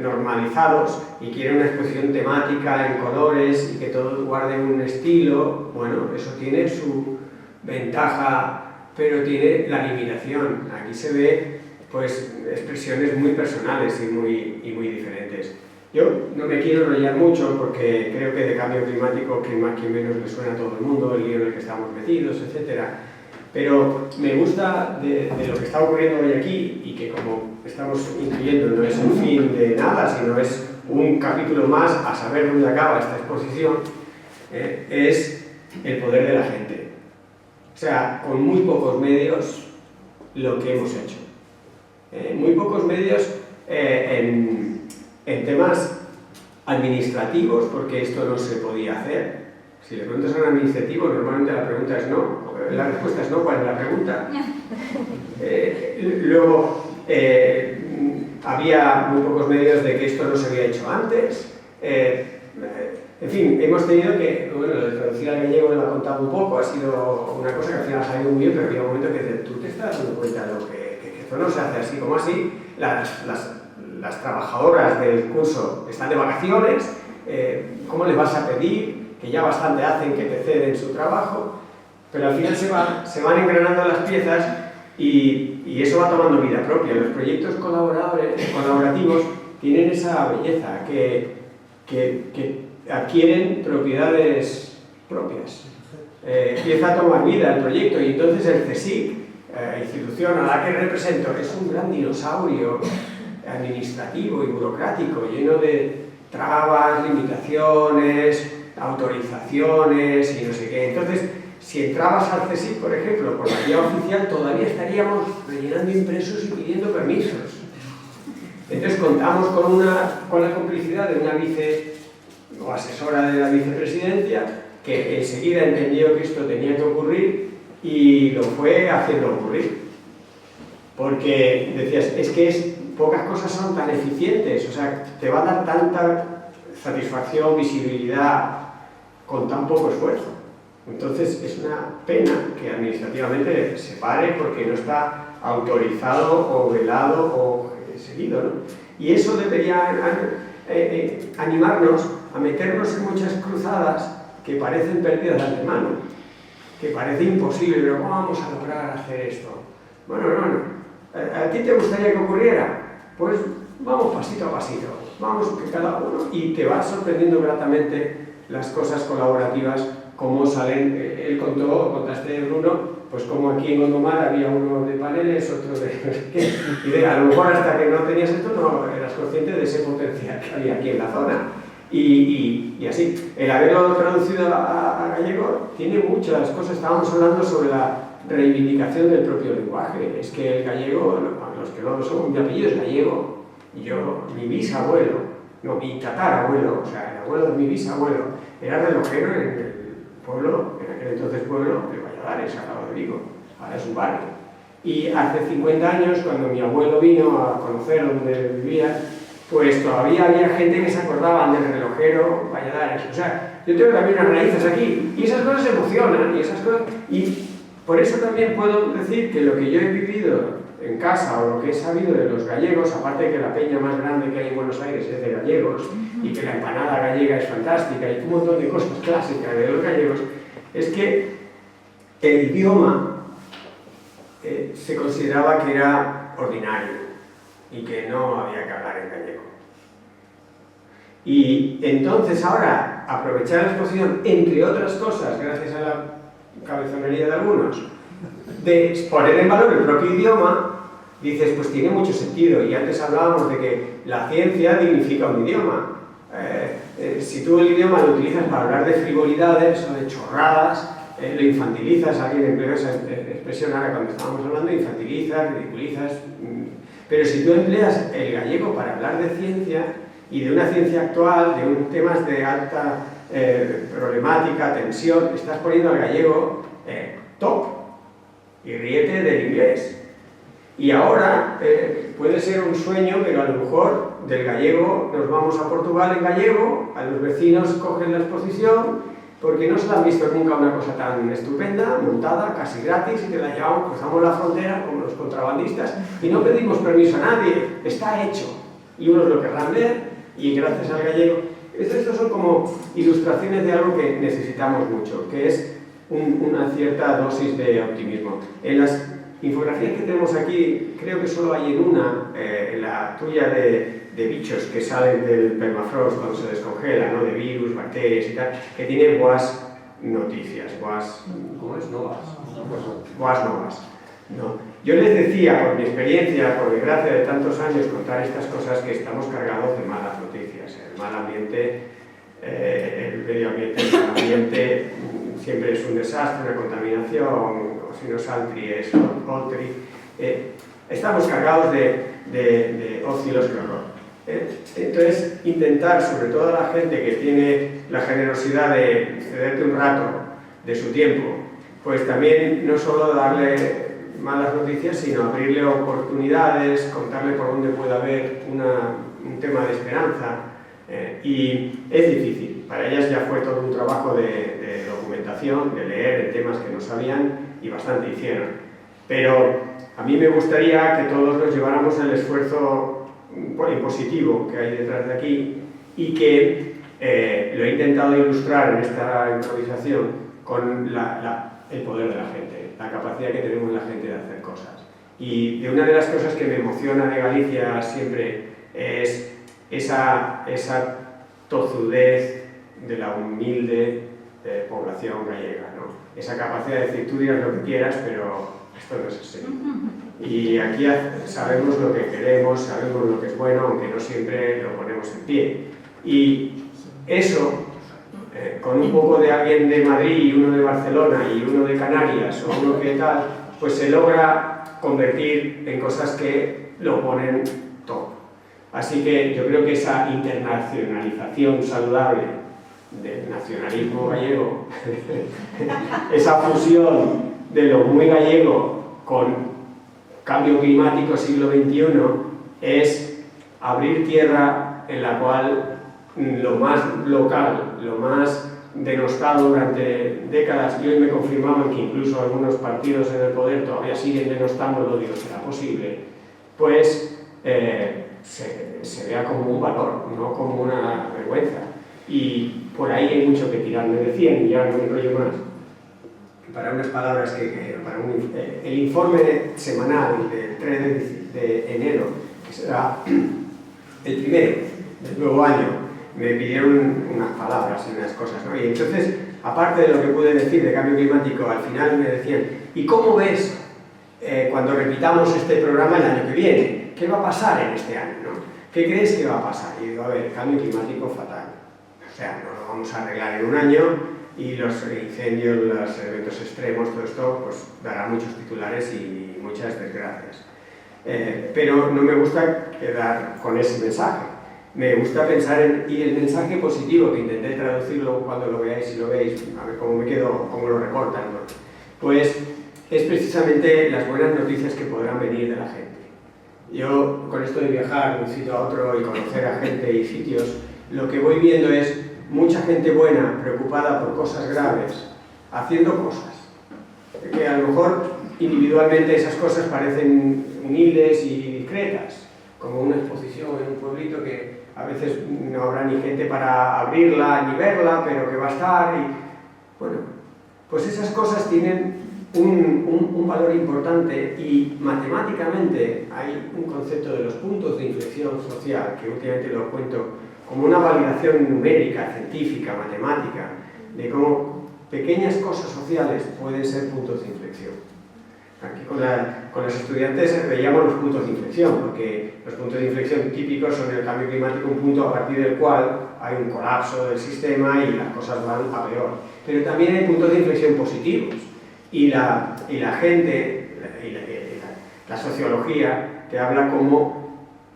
normalizados y quieren una exposición temática en colores y que todos guarden un estilo. Bueno, eso tiene su ventaja, pero tiene la limitación. Aquí se ve, pues, expresiones muy personales y muy diferentes. Yo no me quiero enrollar mucho porque creo que de cambio climático, que más que menos le suena a todo el mundo, el lío en el que estamos metidos, etc. Pero me gusta de lo que está ocurriendo hoy aquí, y que, como estamos incluyendo, no es un fin de nada, sino es un capítulo más a saber dónde acaba esta exposición, es el poder de la gente. O sea, con muy pocos medios lo que hemos hecho. Muy pocos medios en temas administrativos, porque esto no se podía hacer. Si le preguntas a un administrativo, normalmente la pregunta es no. La respuesta es no. ¿Cuál es la pregunta? Luego, había muy pocos medios de que esto no se había hecho antes. En fin, hemos tenido que, bueno, lo de traducir al gallego lo ha contado un poco, ha sido una cosa que al final ha salido muy bien, pero había un momento que tú te estás dando cuenta de lo que esto no se hace así como así. Las trabajadoras del curso están de vacaciones, ¿cómo les vas a pedir? Que ya bastante hacen que te ceden su trabajo, pero al final se van engranando las piezas y y eso va tomando vida propia. Los proyectos colaborativos tienen esa belleza, que adquieren propiedades propias. Empieza a tomar vida el proyecto y entonces el CSIC, institución a la que represento, es un gran dinosaurio administrativo y burocrático, lleno de trabas, limitaciones, autorizaciones y no sé qué. Entonces, si entrabas al CSIC, por ejemplo, por la vía oficial, todavía estaríamos rellenando impresos y pidiendo permisos. Entonces contamos con la complicidad de una vice o asesora de la vicepresidencia que enseguida entendió que esto tenía que ocurrir y lo fue haciendo ocurrir. Porque decías, es que pocas cosas son tan eficientes, o sea, te va a dar tanta satisfacción, visibilidad con tan poco esfuerzo. Entonces es una pena que administrativamente se pare porque no está autorizado o velado o seguido, ¿no? Y eso debería animarnos a meternos en muchas cruzadas que parecen perdidas de antemano, que parece imposible, pero ¿cómo vamos a lograr hacer esto? Bueno, ¿a ti te gustaría que ocurriera? Pues vamos pasito a pasito, vamos que cada uno, y te vas sorprendiendo gratamente las cosas colaborativas, cómo salen. Él contaste Bruno, pues como aquí en Gondomar había uno de paneles, otro de... y a lo mejor hasta que no tenías esto no eras consciente de ese potencial que había aquí en la zona. Y así, el haberlo traducido a gallego tiene muchas cosas. Estábamos hablando sobre la reivindicación del propio lenguaje. Es que el gallego, los que no lo son, mi apellido es gallego, y mi bisabuelo, no, mi tatarabuelo, o sea, el abuelo de mi bisabuelo, era relojero en el pueblo, en aquel entonces pueblo de Valladares, al lado de Vigo, ahora es un barrio. Y hace 50 años, cuando mi abuelo vino a conocer donde vivía, pues todavía había gente que se acordaban del relojero Valladares. O sea, yo tengo también unas raíces aquí, y esas cosas emocionan, y por eso también puedo decir que lo que yo he vivido en casa o lo que he sabido de los gallegos, aparte de que la peña más grande que hay en Buenos Aires es de gallegos y que la empanada gallega es fantástica y un montón de cosas clásicas de los gallegos, es que el idioma se consideraba que era ordinario y que no había que hablar en gallego. Y entonces ahora aprovechar la exposición, entre otras cosas, gracias a la cabezonería de algunos, de poner en valor el propio idioma, dices, pues tiene mucho sentido. Y antes hablábamos de que la ciencia dignifica un idioma. Si tú el idioma lo utilizas para hablar de frivolidades o de chorradas, lo infantilizas, alguien empleó esa expresión ahora cuando estábamos hablando, infantilizas, ridiculizas, pero si tú empleas el gallego para hablar de ciencia y de una ciencia actual, de temas de alta problemática, tensión, estás poniendo al gallego top y ríete del inglés. Y ahora puede ser un sueño, pero a lo mejor del gallego nos vamos a Portugal en gallego, a los vecinos cogen la exposición, porque no se la han visto nunca una cosa tan estupenda, montada, casi gratis, y te la llevamos, cruzamos la frontera como los contrabandistas, y no pedimos permiso a nadie, está hecho. Y unos lo querrán ver, y gracias al gallego. Estos son como ilustraciones de algo que necesitamos mucho, que es una cierta dosis de optimismo. En las infografías que tenemos aquí, creo que solo hay en una, en la tuya de bichos que salen del permafrost cuando se descongela, ¿no? De virus, bacterias y tal, que tiene boas noticias, boas, ¿cómo es? Novas. Boas novas. No. Yo les decía, por mi experiencia, por desgracia de tantos años contar estas cosas, que estamos cargados de malas noticias. El mal ambiente, el medio ambiente, el mal ambiente siempre es un desastre, una contaminación, o si no Saltri es Oltri. Estamos cargados de ócilos que horror. Entonces, intentar, sobre todo a la gente que tiene la generosidad de cederte un rato de su tiempo, pues también no solo darle malas noticias, sino abrirle oportunidades, contarle por dónde puede haber un tema de esperanza. Y es difícil. Para ellas ya fue todo un trabajo de documentación, de leer temas que no sabían, y bastante hicieron. Pero a mí me gustaría que todos nos lleváramos el esfuerzo positivo que hay detrás de aquí, y que lo he intentado ilustrar en esta improvisación con el poder de la gente, la capacidad que tenemos la gente de hacer cosas. Y de una de las cosas que me emociona de Galicia siempre es esa tozudez de la humilde población gallega, ¿no? Esa capacidad de decir, tú dirás lo que quieras, pero esto no es así. Y aquí sabemos lo que queremos, sabemos lo que es bueno, aunque no siempre lo ponemos en pie. Y eso, con un poco de alguien de Madrid y uno de Barcelona y uno de Canarias o uno que tal, pues se logra convertir en cosas que lo ponen todo. Así que yo creo que esa internacionalización saludable del nacionalismo gallego, esa fusión de lo muy gallego con cambio climático siglo XXI, es abrir tierra en la cual lo más local, lo más denostado durante décadas, y hoy me confirmaban que incluso algunos partidos en el poder todavía siguen denostándolo, digo, será posible, pues se vea como un valor, no como una vergüenza. Y por ahí hay mucho que tirar. Me decían, y ya no me enrollo más, para unas palabras el informe semanal del 3 de enero, que será el primero del nuevo año, me pidieron unas palabras y unas cosas, ¿no? Y entonces, aparte de lo que pude decir de cambio climático, al final me decían, ¿y cómo ves cuando repitamos este programa el año que viene? ¿Qué va a pasar en este año, ¿no? ¿Qué crees que va a pasar? Y digo, a ver, cambio climático fatal. O sea, no lo vamos a arreglar en un año, y los incendios, los eventos extremos, todo esto, pues dará muchos titulares y muchas desgracias. Pero no me gusta quedar con ese mensaje. Me gusta pensar y el mensaje positivo, que intenté traducirlo cuando lo veáis y lo veis, a ver cómo me quedo, cómo lo recortan, ¿no? Pues es precisamente las buenas noticias que podrán venir de la gente. Yo, con esto de viajar de un sitio a otro y conocer a gente y sitios, lo que voy viendo es mucha gente buena, preocupada por cosas graves, haciendo cosas. Que a lo mejor individualmente esas cosas parecen humildes y discretas, como una exposición en un pueblito que a veces no habrá ni gente para abrirla ni verla, pero que va a estar. Y bueno, pues esas cosas tienen un valor importante, y matemáticamente hay un concepto de los puntos de inflexión social, que últimamente lo cuento como una validación numérica, científica, matemática, de cómo pequeñas cosas sociales pueden ser puntos de inflexión. Aquí con los estudiantes veíamos los puntos de inflexión, porque los puntos de inflexión típicos son el cambio climático, un punto a partir del cual hay un colapso del sistema y las cosas van a peor. Pero también hay puntos de inflexión positivos, y la gente, la sociología, te habla como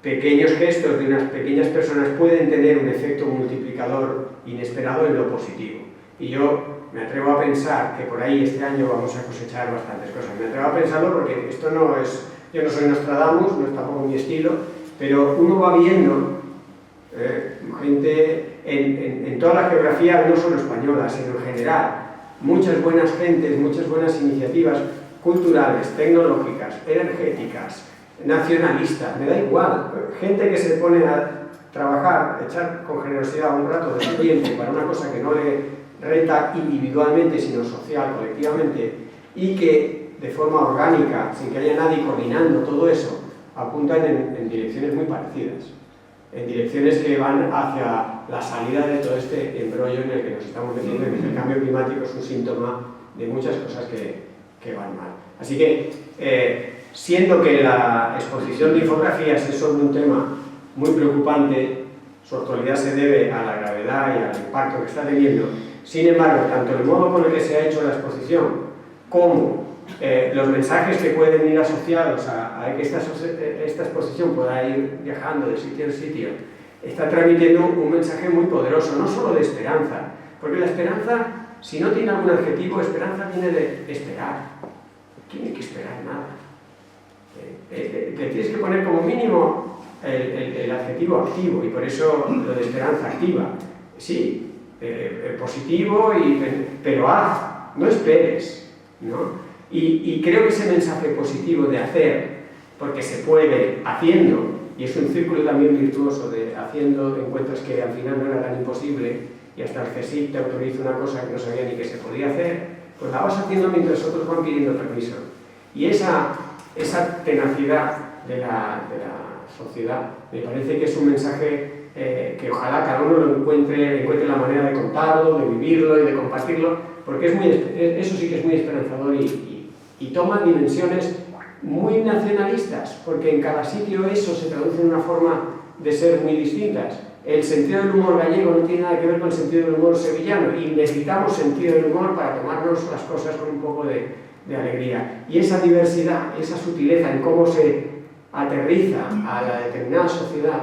pequeños gestos de unas pequeñas personas pueden tener un efecto multiplicador inesperado en lo positivo. Y yo me atrevo a pensar que por ahí este año vamos a cosechar bastantes cosas. Me atrevo a pensarlo porque esto no es... Yo no soy Nostradamus, no es tampoco mi estilo, pero uno va viendo gente en toda la geografía, no solo española, sino en general, muchas buenas gentes, muchas buenas iniciativas culturales, tecnológicas, energéticas, nacionalistas, me da igual, gente que se pone a trabajar, echar con generosidad un rato de su tiempo para una cosa que no le renta individualmente, sino social, colectivamente, y que de forma orgánica, sin que haya nadie coordinando todo eso, apuntan en direcciones muy parecidas, en direcciones que van hacia la salida de todo este embrollo en el que nos estamos metiendo, en que el cambio climático es un síntoma de muchas cosas que van mal. Así que, siendo que la exposición de infografías es sobre un tema muy preocupante, su actualidad se debe a la gravedad y al impacto que está teniendo. Sin embargo, tanto el modo con el que se ha hecho la exposición como los mensajes que pueden ir asociados a que esta exposición pueda ir viajando de sitio en sitio, está transmitiendo un mensaje muy poderoso, no solo de esperanza, porque la esperanza, si no tiene algún adjetivo, esperanza viene de esperar. Tiene que esperar nada. Te tienes que poner como mínimo el adjetivo activo, y por eso lo de esperanza activa. Sí, positivo, pero haz, no esperes, ¿no? Y creo que ese mensaje positivo de hacer, porque se puede haciendo, y es un círculo también virtuoso de haciendo, encuentras que al final no era tan imposible, y hasta el CSIC te autoriza una cosa que no sabía ni que se podía hacer, pues la vas haciendo mientras otros van pidiendo permiso. Y esa esa tenacidad de la sociedad. Me parece que es un mensaje que ojalá cada uno lo encuentre la manera de contarlo, de vivirlo y de compartirlo, porque eso sí que es muy esperanzador y toma dimensiones muy nacionalistas, porque en cada sitio eso se traduce en una forma de ser muy distintas. El sentido del humor gallego no tiene nada que ver con el sentido del humor sevillano y necesitamos sentido del humor para tomarnos las cosas con un poco de alegría. Y esa diversidad, esa sutileza en cómo se aterriza a la determinada sociedad,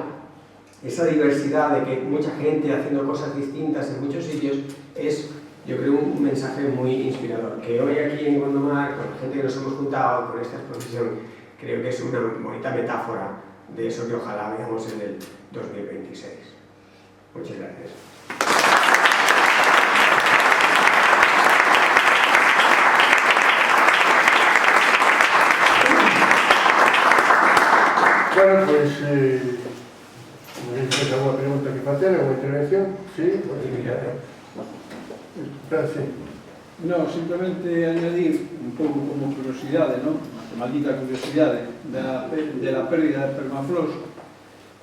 esa diversidad de que mucha gente haciendo cosas distintas en muchos sitios, es, yo creo, un mensaje muy inspirador. Que hoy aquí en Gondomar, con la gente que nos hemos juntado con esta exposición, creo que es una bonita metáfora de eso que ojalá veamos en el 2026. Muchas gracias. Bueno, pues, ¿tienes alguna pregunta que hacer, alguna intervención? Sí, pues, sí. No, simplemente añadir un pouco como curiosidade, non? A maldita curiosidade de la pérdida de permafrost,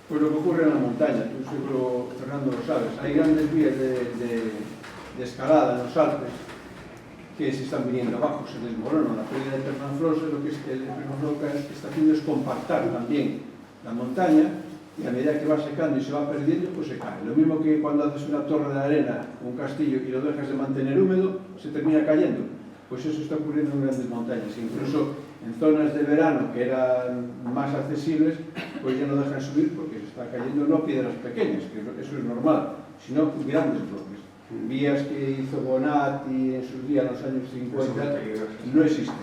pois lo que ocurre na montaña, tú seguro, Fernando, lo sabes, hai grandes vías de escalada nos Alpes que se están viniendo abajo, se desmoronan. La pérdida de permafrost, lo que el permafrost está haciendo es compactar también la montaña, y a medida que va secando y se va perdiendo, pues se cae. Lo mismo que cuando haces una torre de arena, un castillo, y lo dejas de mantener húmedo, se termina cayendo. Pues eso está ocurriendo en grandes montañas. Incluso en zonas de verano que eran más accesibles, pues ya no dejan subir porque se está cayendo no piedras pequeñas, que eso es normal, sino grandes bloques. Vías que hizo Bonatti en sus días, en los años 50, no existen.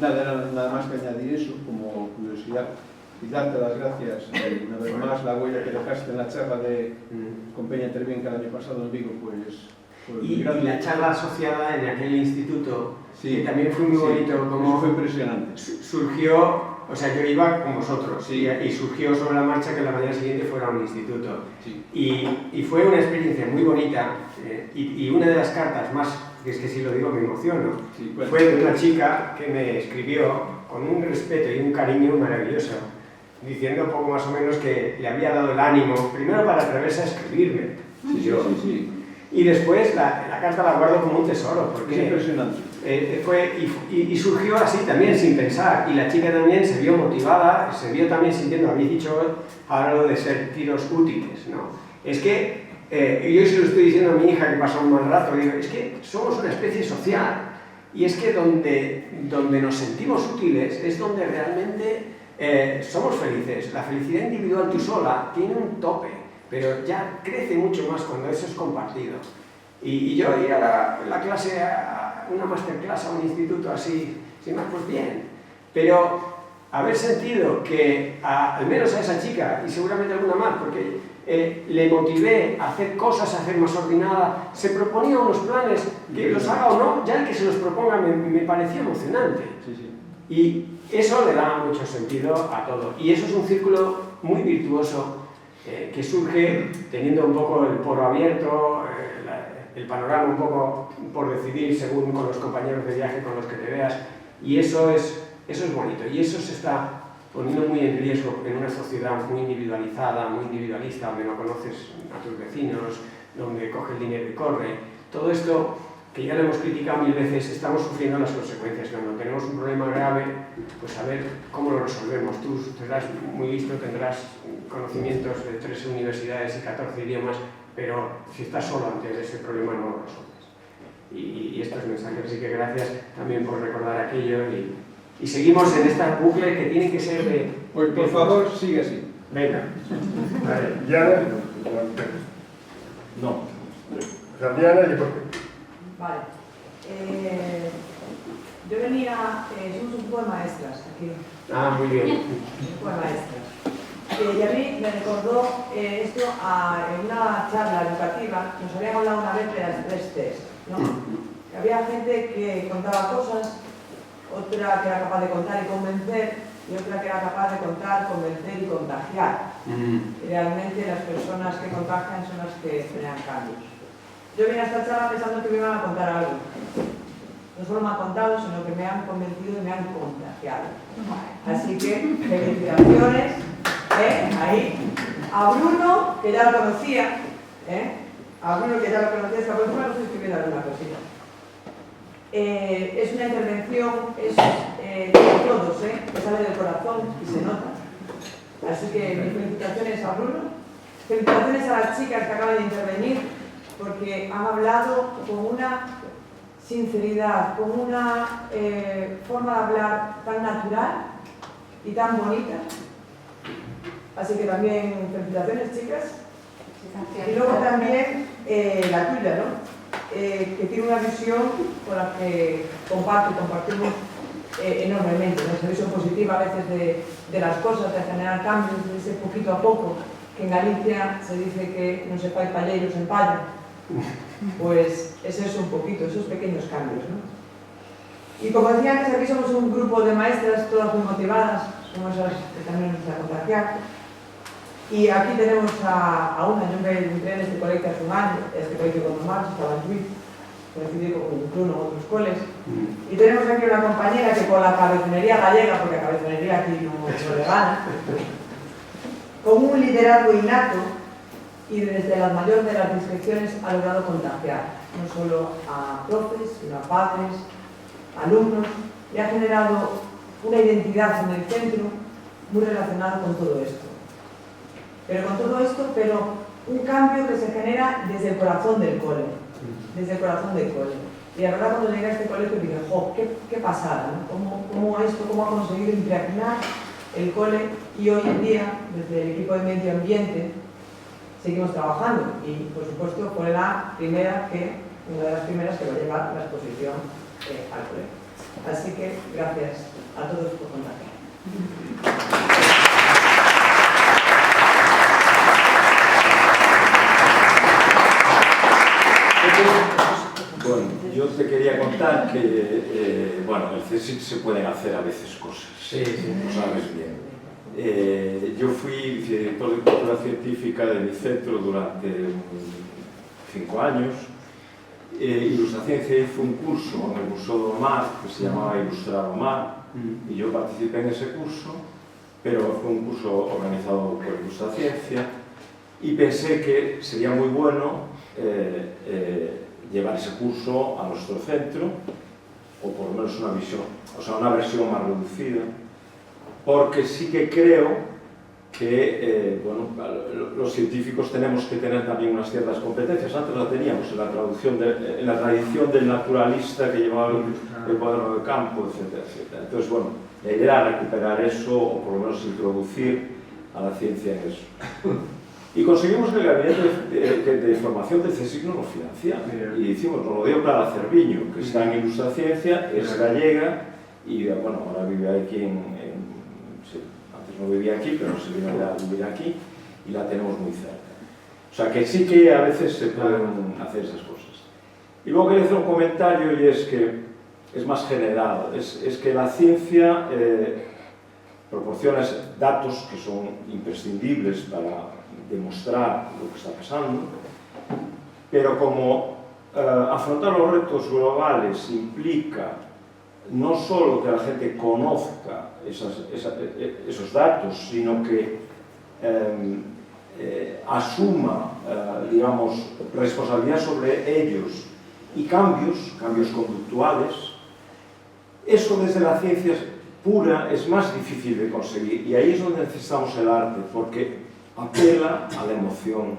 Nada más que añadir eso como curiosidad. Y darte las gracias una vez más, la huella que dejaste en la charla con Peña Terbienca el año pasado en Vigo, pues y la charla asociada en aquel instituto, sí, que también fue muy bonito, como fue impresionante. Surgió, o sea, yo iba con vosotros, sí, y surgió sobre la marcha que la mañana siguiente fuera un instituto. Sí. Y fue una experiencia muy bonita, y una de las cartas más, que es que si lo digo me emociono, Sí, bueno, fue de una chica que me escribió con un respeto y un cariño maravilloso, diciendo un poco más o menos que le había dado el ánimo, primero para atreverse a escribirme. Sí. Y después la carta la guardo como un tesoro, porque es impresionante. Y surgió así también, sin pensar, y la chica también se vio motivada, se vio también sintiendo, habéis dicho ahora lo de ser tiros útiles, ¿no? Es que, yo se lo estoy diciendo a mi hija que pasó un mal rato, digo, es que somos una especie social, y es que donde nos sentimos útiles es donde realmente somos felices. La felicidad individual tú sola tiene un tope, pero ya crece mucho más cuando eso es compartido. Y yo ir a la clase, a una masterclass, a un instituto así, sin más, pues bien. Pero haber sentido que al menos a esa chica, y seguramente alguna más, porque le motivé a hacer cosas, a hacer más ordenada, se proponía unos planes, que los haga o no, ya el que se los proponga me pareció emocionante. Y eso le da mucho sentido a todo. Y eso es un círculo muy virtuoso que surge teniendo un poco el poro abierto, el panorama un poco por decidir según con los compañeros de viaje con los que te veas, y eso es bonito, y eso se está poniendo muy en riesgo en una sociedad muy individualizada, muy individualista, donde no conoces a tus vecinos, donde coge el dinero y corre. Todo esto, que ya lo hemos criticado mil veces, estamos sufriendo las consecuencias. Cuando tenemos un problema grave, pues a ver cómo lo resolvemos. Tú serás muy listo, tendrás conocimientos de 3 universidades y 14 idiomas, pero si estás solo ante ese problema no lo resuelves. Y estos mensajes, así que gracias también por recordar aquello, y seguimos en esta bucle que tiene que ser de... Pues por favor, sigue así. Venga. Vale, Diana. No. Diana y después... Vale. Yo venía, somos un grupo de maestras aquí. Ah, muy bien. Un grupo de maestras. Y a mí me recordó esto en una charla educativa, nos habían hablado una vez de las 3 T's, ¿no? Que había gente que contaba cosas, otra que era capaz de contar y convencer, y otra que era capaz de contar, convencer y contagiar. Y realmente las personas que contagian son las que generan cambios. Yo vine a esta charla pensando que me iban a contar algo, no solo me han contado, sino que me han convencido y me han contagiado. Así que, felicitaciones, ahí, a Bruno, que ya lo conocía, a Bruno, que ya lo conocía, es que a Bruno no estoy escribiendo alguna cosita. Es una intervención, es de todos, que sale del corazón y se nota. Así que mis felicitaciones a Bruno, felicitaciones a las chicas que acaban de intervenir, porque han hablado con una sinceridad, con una forma de hablar tan natural y tan bonita. Así que también felicitaciones, chicas. Y luego también la tuya, ¿no? Que tiene una visión con la que compartimos enormemente, ¿no? Esa visión positiva a veces de las cosas, de generar cambios, de ese poquito a poco, que en Galicia se dice que non se fai palleiros en palla. Pues es eso un poquito, esos pequeños cambios, ¿no? Y como decía antes, aquí somos un grupo de maestras todas muy motivadas, como esas que también nos van a contagiar. Y aquí tenemos a una, yo me entré en este colegio hace un año, este colegio con normal, estaba en Suiza, coincidí con Bruno en otros coles. Y tenemos aquí una compañera que con la cabezonería gallega, porque la cabezonería aquí no le gana, con un liderazgo innato, y desde la mayor de las discreciones ha logrado contagiar, no solo a profes, sino a padres, alumnos, y ha generado una identidad en el centro muy relacionada con todo esto. Pero un cambio que se genera desde el corazón del cole, desde el corazón del cole. Y la verdad, cuando llegué a este colegio dije, jo, qué pasada, ¿no? ¿Cómo ha conseguido impregnar el cole? Y hoy en día, desde el equipo de medio ambiente, seguimos trabajando y, por supuesto, fue una de las primeras que va a llevar la exposición al colegio. Así que, gracias a todos por contar. Bueno, yo te quería contar que, bueno, en el CSIC se pueden hacer a veces cosas, sí. Lo sabes bien. Yo fui director de cultura científica de mi centro durante 5 años. Ilustraciencia hizo un curso en el Museo do Mar que se llamaba Ilustrar o Mar, y yo participé en ese curso, pero fue un curso organizado por Ilustraciencia, y pensé que sería muy bueno llevar ese curso a nuestro centro, o por lo menos una versión más reducida, porque sí que creo que los científicos tenemos que tener también unas ciertas competencias. Antes la teníamos en la tradición del naturalista que llevaba el cuaderno de campo, etcétera, etcétera. Entonces, bueno, la idea era recuperar eso, o por lo menos introducir a la ciencia en eso. Y conseguimos que el Gabinete de Formación del CSIC no nos financiara. Y hicimos, nos lo dio Clara Cerviño, que está en Ilustraciencia, es gallega, y bueno, ahora vive aquí antes no vivía aquí, pero se vino a vivir aquí, y la tenemos muy cerca. O sea que sí que a veces se pueden hacer esas cosas. Y luego quería hacer un comentario, y es que es más general, es que la ciencia proporciona datos que son imprescindibles para demostrar lo que está pasando, pero como afrontar los retos globales implica no solo que la gente conozca esos datos, sino que asuma, digamos, responsabilidad sobre ellos y cambios conductuales, eso desde la ciencia pura es más difícil de conseguir, y ahí es donde necesitamos el arte, porque apela a la emoción,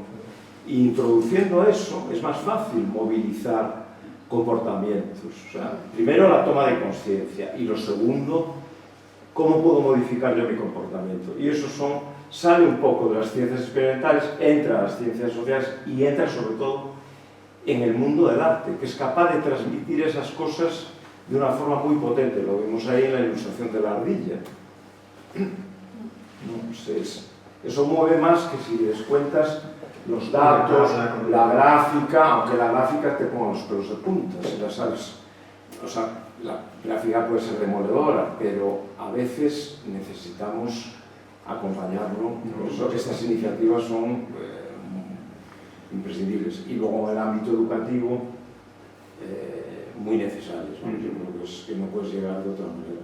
y introduciendo eso es más fácil movilizar comportamientos. O sea, primero la toma de conciencia, y lo segundo, cómo puedo modificar yo mi comportamiento. Y eso sale un poco de las ciencias experimentales, entra a las ciencias sociales y entra sobre todo en el mundo del arte, que es capaz de transmitir esas cosas de una forma muy potente. Lo vimos ahí en la ilustración de la ardilla. Eso mueve más que si les cuentas los datos, la gráfica, aunque la gráfica te ponga los pelos de punta, si la sabes. O sea, la gráfica puede ser demoledora, pero a veces necesitamos acompañarlo. Por eso estas iniciativas son imprescindibles. Y luego en el ámbito educativo, muy necesarios, ¿no? Yo creo que no puedes llegar de otra manera.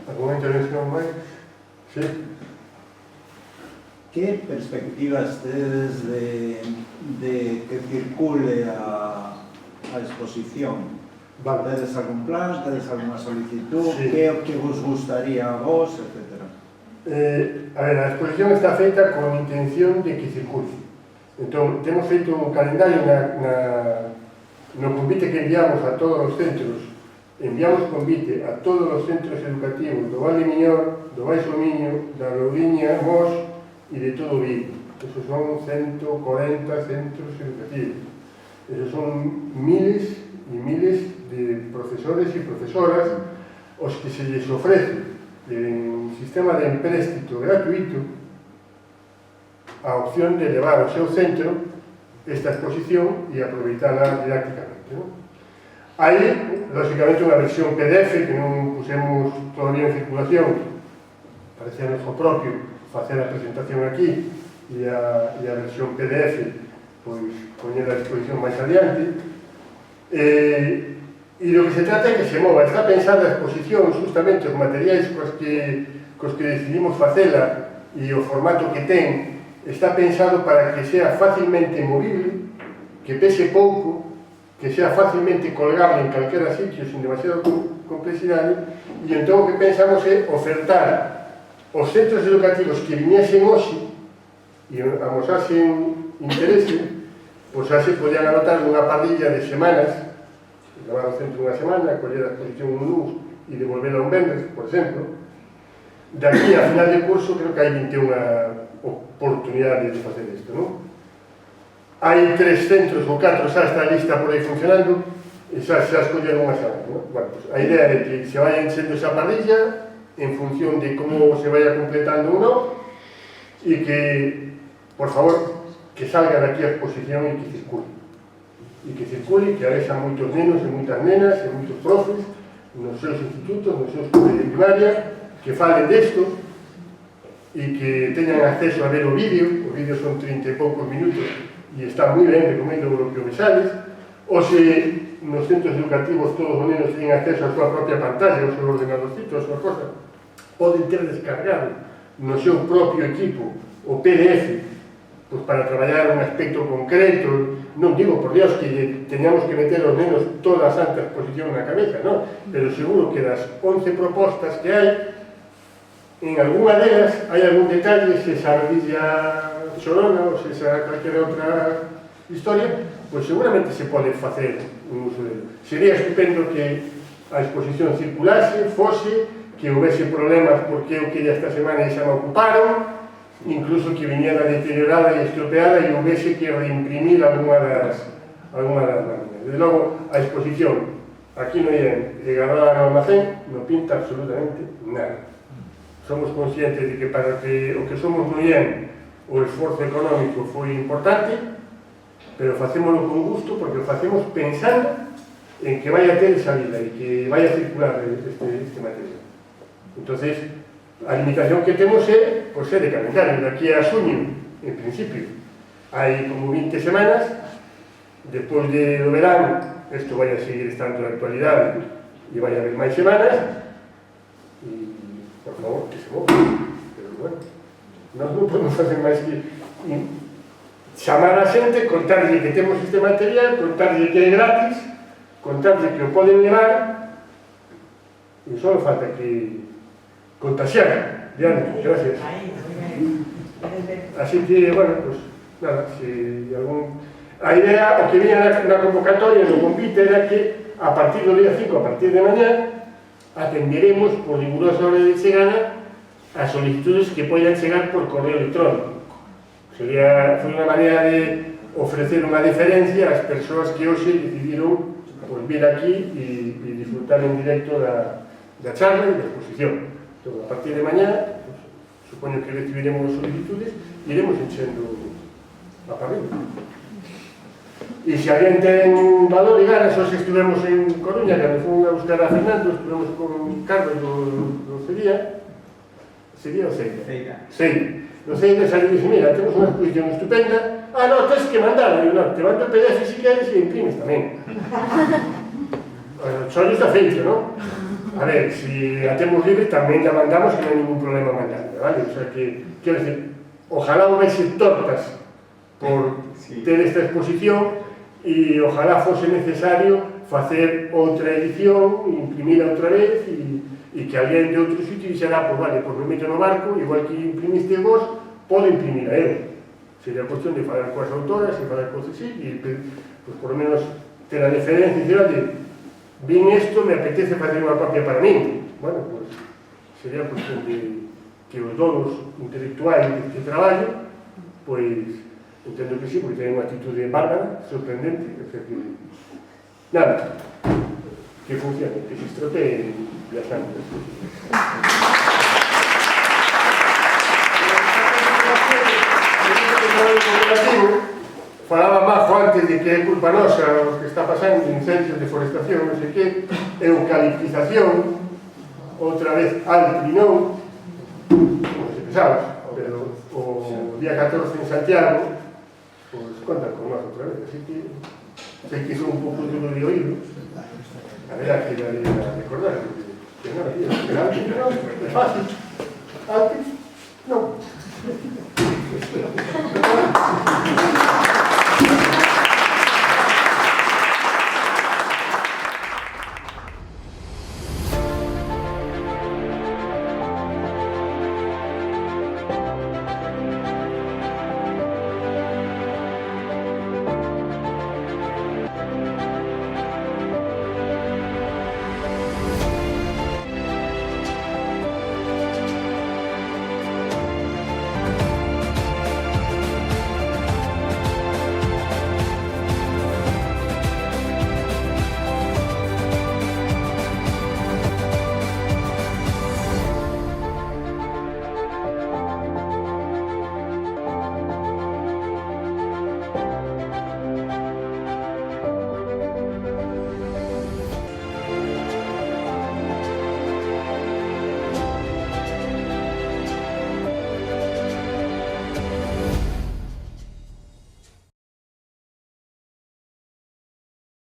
¿Alguna intervención más? Sí. ¿Qué perspectivas tedes de que circule a exposición? Vale. Tedes algún plan, tedes alguna solicitud? Sí. Que é o que vos gustaría a vos, etcétera? A ver, a exposición está feita con intención de que circule. Entón, temos feito un calendario no convite que enviamos a todos os centros. Enviamos convite a todos os centros educativos do Val de Miñor, do Baixo Miño, da Lourinhã, Mos e de todo o Vigo. Esos son 140 centros educativos. Esos son miles e miles de profesores e profesoras os que se les ofrece en sistema de empréstito gratuito a opción de levar ao seu centro esta exposición e aproveitarla didácticamente, ¿no? Hai, lógicamente, unha versión PDF que non pusemos todavía en circulación, parece a noso propio facer a presentación aquí e a versión PDF pois poñer a disposición máis adiante. E do que se trata é que se mova. Está pensada a exposición justamente os materiais cos que decidimos facela e o formato que ten está pensado para que sea facilmente movible, que pese pouco, que sea facilmente colgable en calquera sitio sin demasiada complexidade, e entón o que pensamos é ofertar os centros educativos que viniesen hoxe e amosasen interese, pois xa se podían anotar nunha parrilla de semanas, levar ao centro unha semana, coller a exposición un luns e devolverla un venres, por exemplo. De aquí a final de curso creo que hai 21 oportunidades de facer isto, non? Hai 3 centros ou 4 xa está lista por aí funcionando e xa escolleron unha semana, non? Bueno, pues, a idea é que se vaya enchendo esa parrilla en función de como se vaya completando ou non e que, por favor, que salga daqui a exposición e que circule, que avesa moitos nenos e moitas nenas e moitos profes nos seus institutos, nos seus cursos de primaria, que falen desto e que teñan acceso a ver o vídeo son 30 e poucos minutos e está moi ben, recomendo o que me sales, ou se nos centros educativos todos os nenos teñen acceso á súa propia pantalla, ao seu ordenadorcito, a súa cosa, poden ter descargado no seu propio equipo o PDF pues para traballar un aspecto concreto. Non digo, por Dios, que teñamos que meter os nenos toda a santa exposición na cabeza, non? Pero seguro que das 11 propostas que hai, en algunha delas hai algún detalle, se esa ardilla chorona ou se esa calquera outra historia, pois seguramente se pode facer un uso dele. Sería estupendo que a exposición circulase, fose, que houvese problemas porque eu quería esta semana e xa me ocuparon, incluso que viniera deteriorada e estropeada e houvese que reimprimir alguna das láminas. Desde logo, a exposición aquí no IEN e guardada no almacén non pinta absolutamente nada. Somos conscientes de que para que o que somos no IEN o esforzo económico foi importante, pero facémoslo con gusto porque o facemos pensando en que vai a ter esa vida e que vai a circular este material. Entonces, a limitación que temos é, pois, de calendario. Daqui a xuño, en principio, hai como 20 semanas, despois do verano, isto vai a seguir estando na actualidade e vai haber máis semanas, e, por favor, que se move. Pero, bueno, nós non podemos facer máis que chamar a xente, contarlle que temos este material, contarlle que é gratis, contarlle que o poden levar, e só falta que contagiar. Diana, gracias. Así que, bueno, pues nada, si algún... A idea, o que viña na convocatoria, no convite, era que a partir do día 5, a partir de mañá, atenderemos por rigurosa hora de chegada as solicitudes que poidan chegar por correo electrónico. Foi unha maneira de ofrecer unha deferencia ás persoas que hoxe decidiron pues, vir aquí e disfrutar en directo da charla e da exposición. Entón, a partir de mañá, pues, supoño que recibiremos solicitudes e iremos enchendo a parrilla. E se alguén ten valor e ganas, hoxe estivemos en Coruña, cando fomos a buscar a Fernando, estivemos con Carlos do Cería, Cería ou Ceira? Ceira. Ceira. no sé de salir y dice, mira, tenemos una exposición estupenda, ah, no, tienes que mandar, digo, no, te mando el PDF si quieres y imprimes tamén. Bueno, solo está feito, ¿no? A ver, si la tenemos libre tamén la mandamos que non hai ningún problema mandando, ¿vale? O sea que, quiero decir, ojalá hubiese tortas por ter esta exposición e ojalá fose necesario facer outra edición, imprimila outra vez e que alguén de outro sitio dixera, pues vale, pues me meto no barco, igual que imprimiste vos, podo imprimir a eu. Sería cuestión de falar coas autoras e falar coas así e, pues, por lo menos ter a deferencia e dicir, oye, vin isto, me apetece facer unha copia para mí. Bueno, pues sería cuestión de que os donos intelectuais deste traballo, pues entendo que sí, porque ten unha actitude bárbara, sorprendente, o sea que nada, que funcione, que se estropee viajando. Falaba Majo antes de que é culpa nosa o que está pasando, incendios, deforestación, non sei que, eucaliptización, outra vez alto e non, non se pensaba, pero o día 14 en Santiago, pues contan con nós outra vez, así que sei que son un pouco duro de oído, a ver a que la de recordar, que non, que antes non, é fácil, antes non.